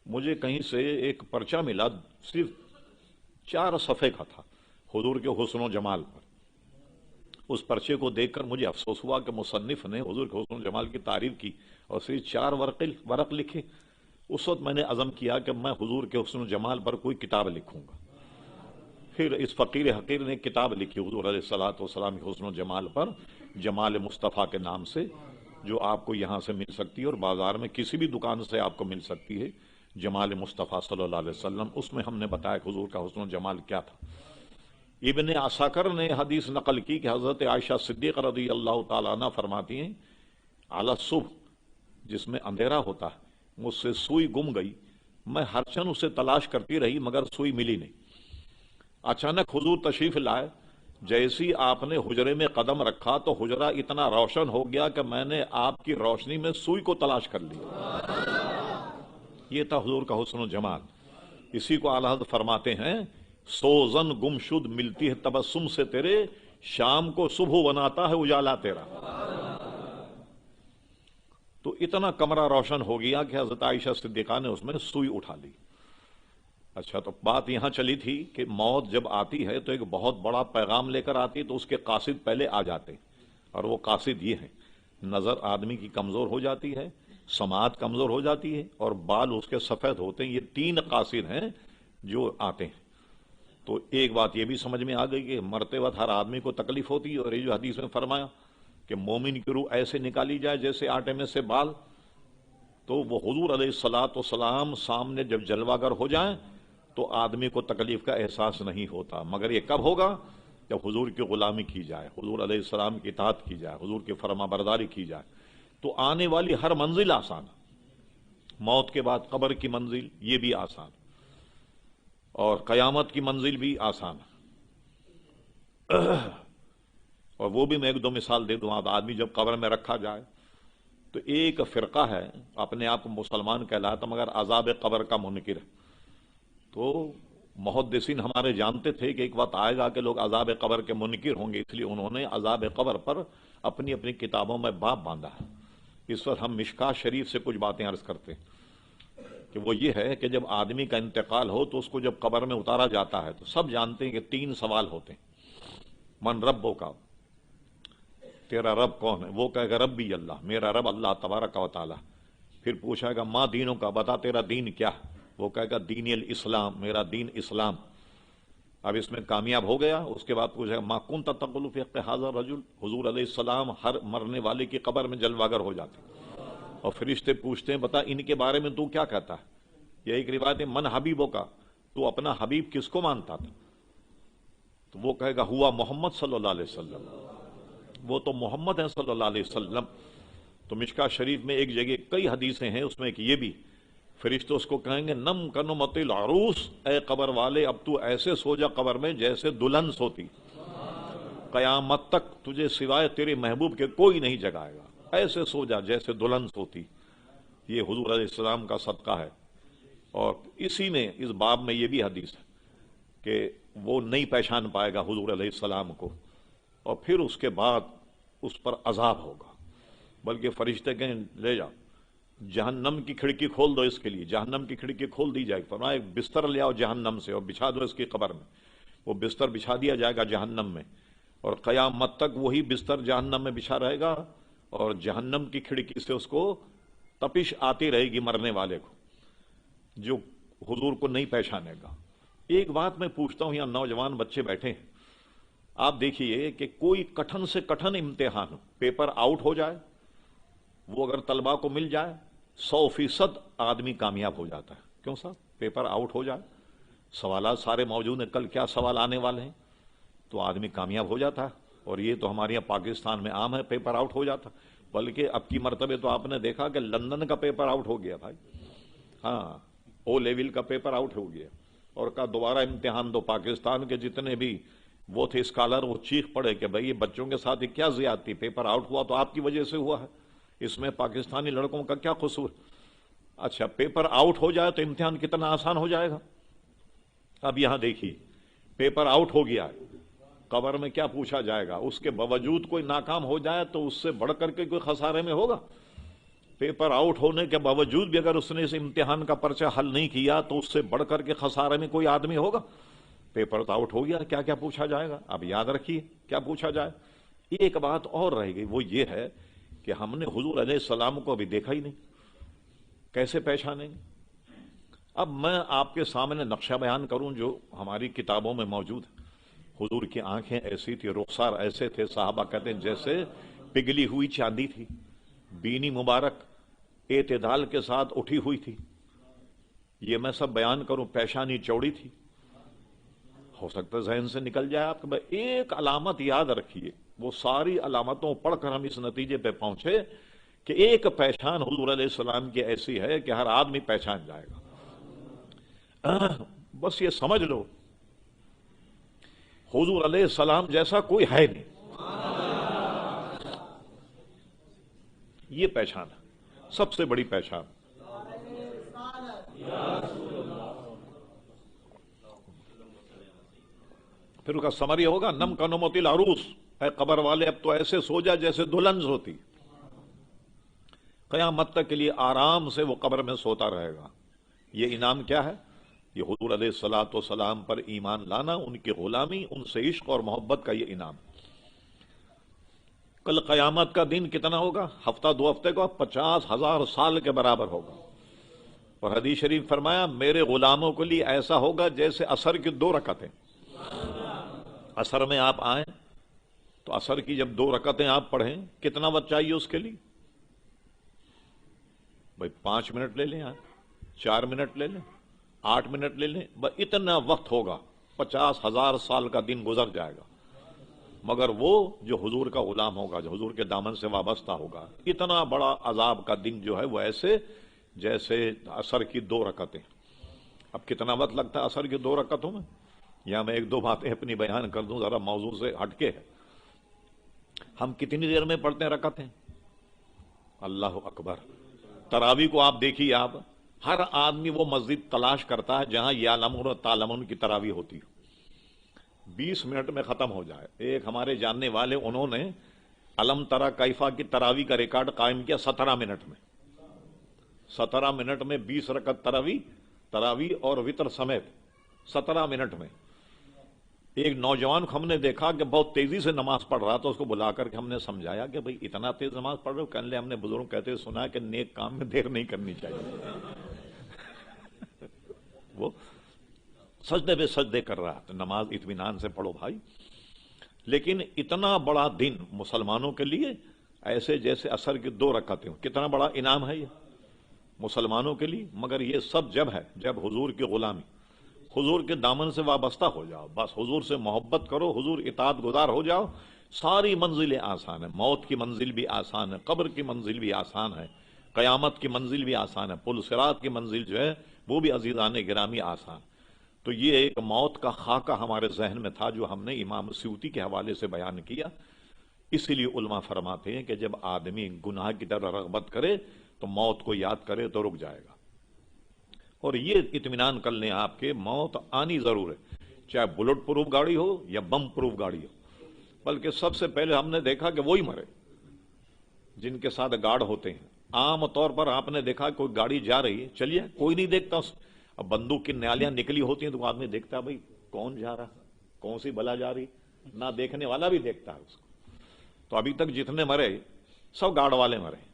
مجھے کہیں سے ایک پرچہ ملا، صرف 4 صفحے کا تھا حضور کے حسن و جمال پر۔ اس پرچے کو دیکھ کر مجھے افسوس ہوا کہ مصنف نے حضور کے حسن و جمال کی تعریف کی اور صرف 4 ورق لکھے۔ اس وقت میں نے عزم کیا کہ میں حضور کے حسن و جمال پر کوئی کتاب لکھوں گا۔ پھر اس فقیر حقیر نے کتاب لکھی حضور علیہ السلام کے حسن و جمال پر، جمال مصطفیٰ کے نام سے، جو آپ کو یہاں سے مل سکتی ہے اور بازار میں کسی بھی دکان سے آپ کو مل سکتی ہے، جمال مصطفیٰ صلی اللہ علیہ وسلم۔ اس میں ہم نے بتایا کہ حضور کا حسن و جمال کیا تھا۔ ابن عساکر نے حدیث نقل کی کہ حضرت عائشہ صدیقہ رضی اللہ تعالیٰ عنہ فرماتی ہیں اعلی صبح جس میں اندھیرا ہوتا ہے مجھ سے سوئی گم گئی، میں ہر چن اسے تلاش کرتی رہی مگر سوئی ملی نہیں۔ اچانک حضور تشریف لائے، جیسی آپ نے حجرے میں قدم رکھا تو حجرہ اتنا روشن ہو گیا کہ میں نے آپ کی روشنی میں سوئی کو تلاش کر لیا۔ یہ تھا حضور کا حسن و جمال۔ اسی کو اعلیٰ حضرت فرماتے ہیں سوزن گم شد ملتی ہے تبسم سے تیرے، شام کو صبح بناتا ہے اجالا تیرا۔ تو اتنا کمرہ روشن ہو گیا کہ حضرت عائشہ صدیقہ نے اس میں سوئی اٹھا لی۔ اچھا، تو بات یہاں چلی تھی کہ موت جب آتی ہے تو ایک بہت بڑا پیغام لے کر آتی ہے، تو اس کے قاصد پہلے آ جاتے ہیں، اور وہ قاصد یہ ہیں، نظر آدمی کی کمزور ہو جاتی ہے، سماعت کمزور ہو جاتی ہے، اور بال اس کے سفید ہوتے ہیں۔ یہ 3 قاصد ہیں جو آتے ہیں۔ تو ایک بات یہ بھی سمجھ میں آ گئی کہ مرتے وقت ہر آدمی کو تکلیف ہوتی ہے، اور یہ جو حدیث میں فرمایا کہ مومن کی روح ایسے نکالی جائے جیسے آٹے میں سے بال، تو وہ حضور علیہ السلام سامنے جب جلوہ گر ہو جائیں تو آدمی کو تکلیف کا احساس نہیں ہوتا، مگر یہ کب ہوگا؟ جب حضور کی غلامی کی جائے، حضور علیہ السلام کی اطاعت کی جائے، حضور کی فرما برداری کی جائے، تو آنے والی ہر منزل آسان، موت کے بعد قبر کی منزل یہ بھی آسان، اور قیامت کی منزل بھی آسان۔ اور وہ بھی میں 1-2 مثال دے دوں۔ آدمی جب قبر میں رکھا جائے تو ایک فرقہ ہے اپنے آپ کو مسلمان کہلاتا مگر عذاب قبر کا منکر ہے۔ تو محدثین ہمارے جانتے تھے کہ ایک وقت آئے گا کہ لوگ عذاب قبر کے منکر ہوں گے، اس لیے انہوں نے عذاب قبر پر اپنی اپنی کتابوں میں باب باندھا ہے۔ اس وقت ہم مشکاۃ شریف سے کچھ باتیں عرض کرتے ہیں کہ وہ یہ ہے کہ جب آدمی کا انتقال ہو تو اس کو جب قبر میں اتارا جاتا ہے تو سب جانتے ہیں کہ 3 سوال ہوتے ہیں۔ من ربو کا، تیرا رب کون ہے؟ وہ کہے گا ربی اللہ، میرا رب اللہ تبارک و تعالی۔ پھر پوچھا گا ماں دینوں کا، بتا تیرا دین کیا ہے؟ وہ کہے گا دین الاسلام، میرا دین اسلام۔ اب اس میں کامیاب ہو گیا، اس کے بعد پوچھے گا ما کنت تقول فی حق ھذا الرجل، حضور علیہ السلام ہر مرنے والے کی قبر میں جلوگر ہو جاتے، اور فرشتے پوچھتے ہیں بتا ان کے بارے میں تو کیا کہتا ہے؟ یہ ایک روایت ہے من حبیبوں کا، تو اپنا حبیب کس کو مانتا تھا؟ تو وہ کہے گا ہوا محمد صلی اللہ علیہ وسلم، وہ تو محمد ہیں صلی اللہ علیہ وسلم۔ تو مشکاۃ شریف میں ایک جگہ کئی حدیثیں ہیں، اس میں کہ یہ بھی فرشتے اس کو کہیں گے نم کنمت العروس، اے قبر والے اب تو ایسے سو جا قبر میں جیسے دلہن سوتی، قیامت تک تجھے سوائے تیرے محبوب کے کوئی نہیں جگائے گا، ایسے سو جا جیسے دلہن سوتی۔ یہ حضور علیہ السلام کا صدقہ ہے۔ اور اسی میں اس باب میں یہ بھی حدیث ہے کہ وہ نہیں پہچان پائے گا حضور علیہ السلام کو، اور پھر اس کے بعد اس پر عذاب ہوگا، بلکہ فرشتے کہیں لے جا جہنم کی کھڑکی کھول دو اس کے لیے، جہنم کی کھڑکی کھول دی جائے گی، فرمایا ایک بستر لے آؤ جہنم سے اور بچھا دو اس کی قبر میں، وہ بستر بچھا دیا جائے گا جہنم میں، اور قیامت تک وہی بستر جہنم میں بچھا رہے گا، اور جہنم کی کھڑکی سے اس کو تپش آتی رہے گی مرنے والے کو، جو حضور کو نہیں پہچانے گا۔ ایک بات میں پوچھتا ہوں، یہاں نوجوان بچے بیٹھے ہیں، آپ دیکھیے کہ کوئی کٹھن سے کٹھن امتحان پیپر آؤٹ ہو جائے، وہ اگر طلبہ کو مل جائے 100% آدمی کامیاب ہو جاتا ہے۔ کیوں صاحب؟ پیپر آؤٹ ہو جائے، سوالات سارے موجود ہیں، کل کیا سوال آنے والے ہیں، تو آدمی کامیاب ہو جاتا ہے۔ اور یہ تو ہمارے یہاں پاکستان میں عام ہے، پیپر آؤٹ ہو جاتا، بلکہ اب کی مرتبہ تو آپ نے دیکھا کہ لندن کا پیپر آؤٹ ہو گیا بھائی، ہاں او لیول کا پیپر آؤٹ ہو گیا، اور کا دوبارہ امتحان دو۔ پاکستان کے جتنے بھی وہ تھے اسکالر، وہ چیخ پڑے کہ بھائی یہ بچوں کے ساتھ یہ کیا زیادتی، پیپر آؤٹ ہوا تو آپ کی وجہ سے ہوا ہے، اس میں پاکستانی لڑکوں کا کیا قصور؟ اچھا پیپر آؤٹ ہو جائے تو امتحان کتنا آسان ہو جائے گا۔ اب یہاں دیکھیے پیپر آؤٹ ہو گیا ہے، قبر میں کیا پوچھا جائے گا؟ اس کے باوجود کوئی ناکام ہو جائے تو اس سے بڑھ کر کے کوئی خسارے میں ہوگا؟ پیپر آؤٹ ہونے کے باوجود بھی اگر اس نے اس امتحان کا پرچہ حل نہیں کیا تو اس سے بڑھ کر کے خسارے میں کوئی آدمی ہوگا؟ پیپر تو آؤٹ ہو گیا، کیا کیا پوچھا جائے گا؟ اب یاد رکھیے کیا پوچھا جائے۔ ایک بات اور رہ گئی، وہ یہ ہے کہ ہم نے حضور علیہ السلام کو ابھی دیکھا ہی نہیں، کیسے پہچانیں گے؟ اب میں آپ کے سامنے نقشہ بیان کروں جو ہماری کتابوں میں موجود ہے۔ حضور کی آنکھیں ایسی تھی، رخسار ایسے تھے، صحابہ کہتے ہیں جیسے پگھلی ہوئی چاندی تھی، بینی مبارک اعتدال کے ساتھ اٹھی ہوئی تھی۔ یہ میں سب بیان کروں، پیشانی چوڑی تھی، ہو سکتا ہے ذہن سے نکل جائے آپ کے، ایک علامت یاد رکھیے، وہ ساری علامتوں پڑھ کر ہم اس نتیجے پہ پہنچے کہ ایک پہچان حضور علیہ السلام کی ایسی ہے کہ ہر آدمی پہچان جائے گا۔ بس یہ سمجھ لو حضور علیہ السلام جیسا کوئی ہے نہیں، یہ پہچان ہے سب سے بڑی پہچان۔ پھر اس کا سمری ہوگا نم کنمت العروس، اے قبر والے اب تو ایسے سو جا جیسے دلہن سوتی، قیامت تک کے لیے آرام سے وہ قبر میں سوتا رہے گا۔ یہ انعام کیا ہے؟ یہ حضور علیہ الصلوۃ والسلام پر ایمان لانا، ان کی غلامی، ان سے عشق اور محبت کا یہ انعام۔ کل قیامت کا دن کتنا ہوگا؟ ہفتہ دو ہفتے کا 50,000 سال کے برابر ہوگا۔ اور حدیث شریف فرمایا میرے غلاموں کے لیے ایسا ہوگا جیسے عصر کی 2 رکعتیں، عصر میں آپ آئیں تو عصر کی جب 2 رکعتیں آپ پڑھیں، کتنا وقت چاہیے اس کے لیے؟ بھائی 5 منٹ لے لیں، 4 منٹ لے لیں، 8 منٹ لے لیں، بس اتنا وقت ہوگا، 50,000 سال کا دن گزر جائے گا۔ مگر وہ جو حضور کا غلام ہوگا، جو حضور کے دامن سے وابستہ ہوگا، اتنا بڑا عذاب کا دن جو ہے وہ ایسے جیسے عصر کی 2 رکعتیں۔ اب کتنا وقت لگتا ہے عصر کی 2 رکعتوں میں؟ یہاں میں 1-2 باتیں اپنی بیان کر دوں، ذرا موضوع سے ہٹ کے ہے۔ ہم کتنی دیر میں پڑھتے ہیں رکعتیں؟ اللہ اکبر! تراویح کو آپ دیکھیے، آپ ہر آدمی وہ مسجد تلاش کرتا ہے جہاں یعلمون و تعلمون کی تراویح ہوتی ہے، 20 منٹ میں ختم ہو جائے۔ ایک ہمارے جاننے والے انہوں نے علم ترا کیفا کی تراویح کا ریکارڈ قائم کیا 17 منٹ میں، 17 منٹ میں 20 رکعت تراویح اور وطر سمیت 17 منٹ میں۔ ایک نوجوان کو ہم نے دیکھا کہ بہت تیزی سے نماز پڑھ رہا تھا، اس کو بلا کر کے ہم نے سمجھایا کہ بھئی اتنا تیز نماز پڑھ رہے ہو؟ کہنے لے ہم نے بزرگ کہتے سنا ہے کہ نیک کام میں دیر نہیں کرنی چاہیے۔ وہ سجدے پہ سجدے کر رہا ہے. نماز اطمینان سے پڑھو بھائی. لیکن اتنا بڑا دن مسلمانوں کے لیے ایسے جیسے عصر کی 2 رکعتیں ہوں. کتنا بڑا انعام ہے یہ مسلمانوں کے لیے. مگر یہ سب جب ہے جب حضور کی غلامی، حضور کے دامن سے وابستہ ہو جاؤ، بس حضور سے محبت کرو، حضور اطاعت گزار ہو جاؤ. ساری منزلیں آسان ہیں. موت کی منزل بھی آسان ہے، قبر کی منزل بھی آسان ہے، قیامت کی منزل بھی آسان ہے، پل صراط کی منزل جو ہے وہ بھی عزیزان گرامی آسان. تو یہ ایک موت کا خاکہ ہمارے ذہن میں تھا جو ہم نے امام سیوطی کے حوالے سے بیان کیا. اسی لیے علماء فرماتے ہیں کہ جب آدمی گناہ کی طرف رغبت کرے تو موت کو یاد کرے تو رک جائے گا. اور یہ اطمینان کر لیں آپ کے موت آنی ضرور ہے، چاہے بلٹ پروف گاڑی ہو یا بم پروف گاڑی ہو. بلکہ سب سے پہلے ہم نے دیکھا کہ وہی مرے جن کے ساتھ گارڈ ہوتے ہیں. عام طور پر آپ نے دیکھا کوئی گاڑی جا رہی ہے، چلیے کوئی نہیں دیکھتا. اب بندوق کی نیالیاں نکلی ہوتی ہیں تو آدمی دیکھتا ہے بھائی کون جا رہا، کون سی بلا جا رہی، نہ دیکھنے والا بھی دیکھتا ہے اس کو. تو ابھی تک جتنے مرے سب گارڈ والے مرے.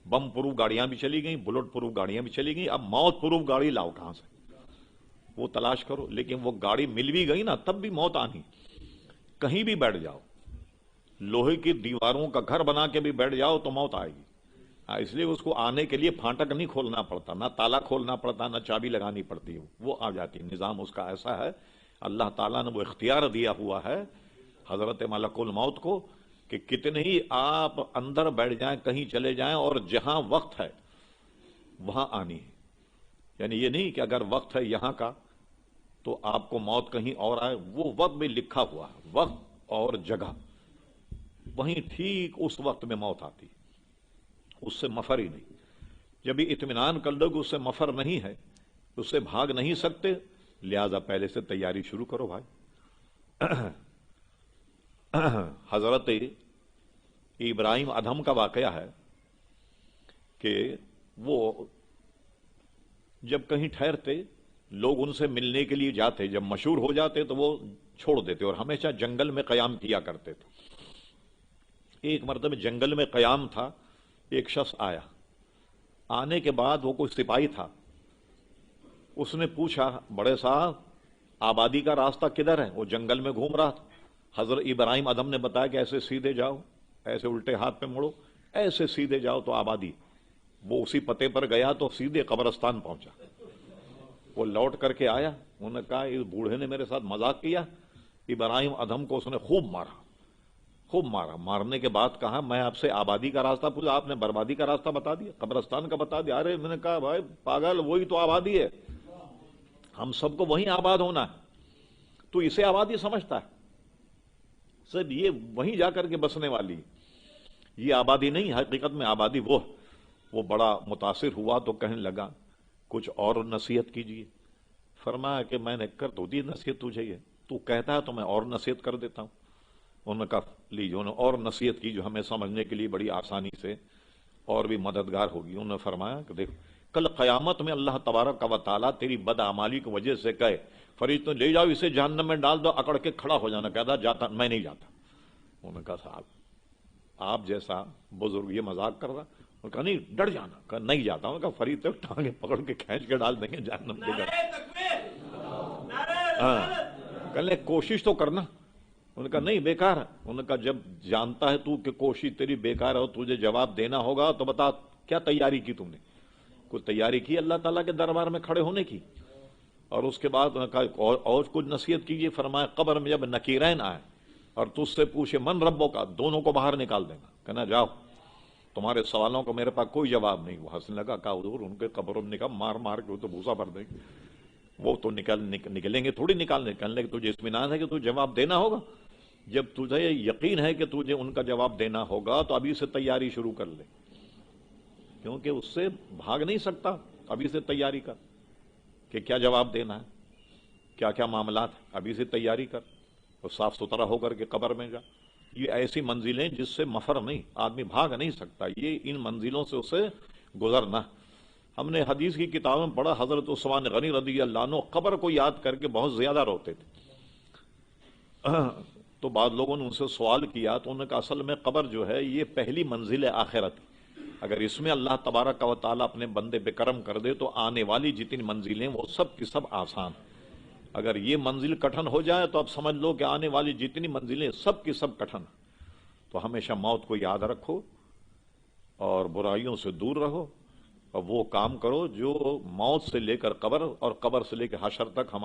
بم پروف گاڑیاں بھی چلی گئیں، بلٹ پروف گاڑیاں بھی چلی گئیں. اب موت پروف گاڑی لاؤ کہاں سے، وہ تلاش کرو. لیکن وہ گاڑی مل بھی گئی نا تب بھی موت آنی. کہیں بھی بیٹھ جاؤ، لوہے کی دیواروں کا گھر بنا کے بھی بیٹھ جاؤ تو موت آئے گی. اس لیے اس کو آنے کے لیے پھانٹک نہیں کھولنا پڑتا، نہ تالا کھولنا پڑتا، نہ چابی لگانی پڑتی، وہ آ جاتی. نظام اس کا ایسا ہے، اللہ تعالیٰ نے وہ اختیار دیا ہوا ہے حضرت ملک الموت کو کہ کتنے ہی آپ اندر بیٹھ جائیں، کہیں چلے جائیں، اور جہاں وقت ہے وہاں آنی ہے. یعنی یہ نہیں کہ اگر وقت ہے یہاں کا تو آپ کو موت کہیں اور آئے. وہ وقت بھی لکھا ہوا ہے، وقت اور جگہ، وہیں ٹھیک اس وقت میں موت آتی، اس سے مفر ہی نہیں. جب یہ اطمینان کر لو کہ اس سے مفر نہیں ہے، اس سے بھاگ نہیں سکتے، لہذا پہلے سے تیاری شروع کرو بھائی. حضرت ابراہیم ادھم کا واقعہ ہے کہ وہ جب کہیں ٹھہرتے لوگ ان سے ملنے کے لیے جاتے، جب مشہور ہو جاتے تو وہ چھوڑ دیتے اور ہمیشہ جنگل میں قیام کیا کرتے تھے. ایک مرتبہ جنگل میں قیام تھا، ایک شخص آیا. آنے کے بعد وہ کوئی سپاہی تھا. اس نے پوچھا بڑے صاحب آبادی کا راستہ کدھر ہے؟ وہ جنگل میں گھوم رہا تھا. حضرت ابراہیم ادم نے بتایا کہ ایسے سیدھے جاؤ، ایسے الٹے ہاتھ پہ مڑو، ایسے سیدھے جاؤ تو آبادی. وہ اسی پتے پر گیا تو سیدھے قبرستان پہنچا. وہ لوٹ کر کے آیا، انہوں نے کہا اس بوڑھے نے میرے ساتھ مذاق کیا. ابراہیم ادم کو اس نے خوب مارا، خوب مارا. مارنے کے بعد کہا میں آپ سے آبادی کا راستہ پوچھا، آپ نے بربادی کا راستہ بتا دیا، قبرستان کا بتا دیا. ارے میں نے کہا بھائی پاگل، وہی تو آبادی ہے، ہم سب کو وہیں آباد ہونا ہے، تو اسے آبادی سمجھتا ہے. سب یہ وہیں جا کر کے بسنے والی، یہ آبادی نہیں. حقیقت میں آبادی وہ بڑا متاثر ہوا تو کہنے لگا کچھ اور نصیحت کیجیے. فرمایا کہ میں نے کر تو دی نصیحت تجھے، یہ تو کہتا ہے تو میں اور نصیحت کر دیتا ہوں. انہوں نے کہا لیجیے. انہوں نے اور نصیحت کی جو ہمیں سمجھنے کے لیے بڑی آسانی سے اور بھی مددگار ہوگی. انہوں نے فرمایا کہ دیکھ کل قیامت میں اللہ تبارک و تعالیٰ تیری بدعمالی کی وجہ سے کہے فرید تو لے جاؤ اسے جہنم میں ڈال دو، اکڑ کے کھڑا ہو جانا. کہتا جاتا میں نہیں جاتا. انہوں نے کہا صاحب آپ جیسا بزرگ یہ مذاق کر رہا. انہوں نے کہا نہیں ڈر جانا. کہا نہیں جاتا. انہوں نے کہا فرید تو ٹانگیں پکڑ کے کھینچ کے ڈال دیں گے جہنم کے گھر. ہاں کہنے کوشش تو کرنا. انہوں نے کہا نہیں بیکار ہے. انہوں نے کہا جب جانتا ہے تو کہ کوشش تیری بیکار ہے اور تجھے جواب دینا ہوگا تو بتا کیا تیاری کی تم نے؟ کوئی تیاری کی اللہ تعالیٰ کے دربار میں کھڑے ہونے کی؟ اور اس کے بعد انہوں نے کہا اور کچھ نصیحت کیجیے. فرمایا قبر میں جب نکیرین آئے اور تجھ سے پوچھے من ربوں کا، دونوں کو باہر نکال دینا. کہنا جاؤ تمہارے سوالوں کو میرے پاس کوئی جواب نہیں. وہ ہنسنے لگا. کہا حضور ان کے قبروں میں نکال مار مار کے وہ تو بھوسا بھر دیں گے، وہ تو نکلیں گے تھوڑی نکالنے. کہنے لگے تجھے اطمینان ہے کہ تجھے جواب دینا ہوگا؟ جب تجھے یقین ہے کہ تجھے ان کا جواب دینا ہوگا تو ابھی سے تیاری شروع کر لے، کیونکہ اس سے بھاگ نہیں سکتا. ابھی سے تیاری کر کہ کیا جواب دینا ہے، کیا کیا معاملات ہیں. ابھی سے تیاری کر اور صاف ستھرا ہو کر کے قبر میں جا. یہ ایسی منزلیں جس سے مفر نہیں، آدمی بھاگ نہیں سکتا. یہ ان منزلوں سے اسے گزرنا. ہم نے حدیث کی کتابوں میں پڑھا حضرت عثمان غنی رضی اللہ عنہ قبر کو یاد کر کے بہت زیادہ روتے تھے. تو بعض لوگوں نے ان سے سوال کیا تو انہوں نے کہا اصل میں قبر جو ہے یہ پہلی منزل ہے آخرت. اگر اس میں اللہ تبارک و تعالیٰ اپنے بندے پہ کرم کر دے تو آنے والی جتنی منزلیں وہ سب کی سب آسان. اگر یہ منزل کٹھن ہو جائے تو اب سمجھ لو کہ آنے والی جتنی منزلیں سب کی سب کٹھن. تو ہمیشہ موت کو یاد رکھو اور برائیوں سے دور رہو اور وہ کام کرو جو موت سے لے کر قبر اور قبر سے لے کر حشر تک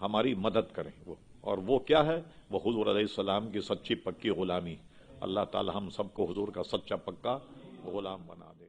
ہماری مدد کریں. وہ کیا ہے؟ وہ حضور علیہ السلام کی سچی پکی غلامی. اللہ تعالی ہم سب کو حضور کا سچا پکا غلام بنا دے.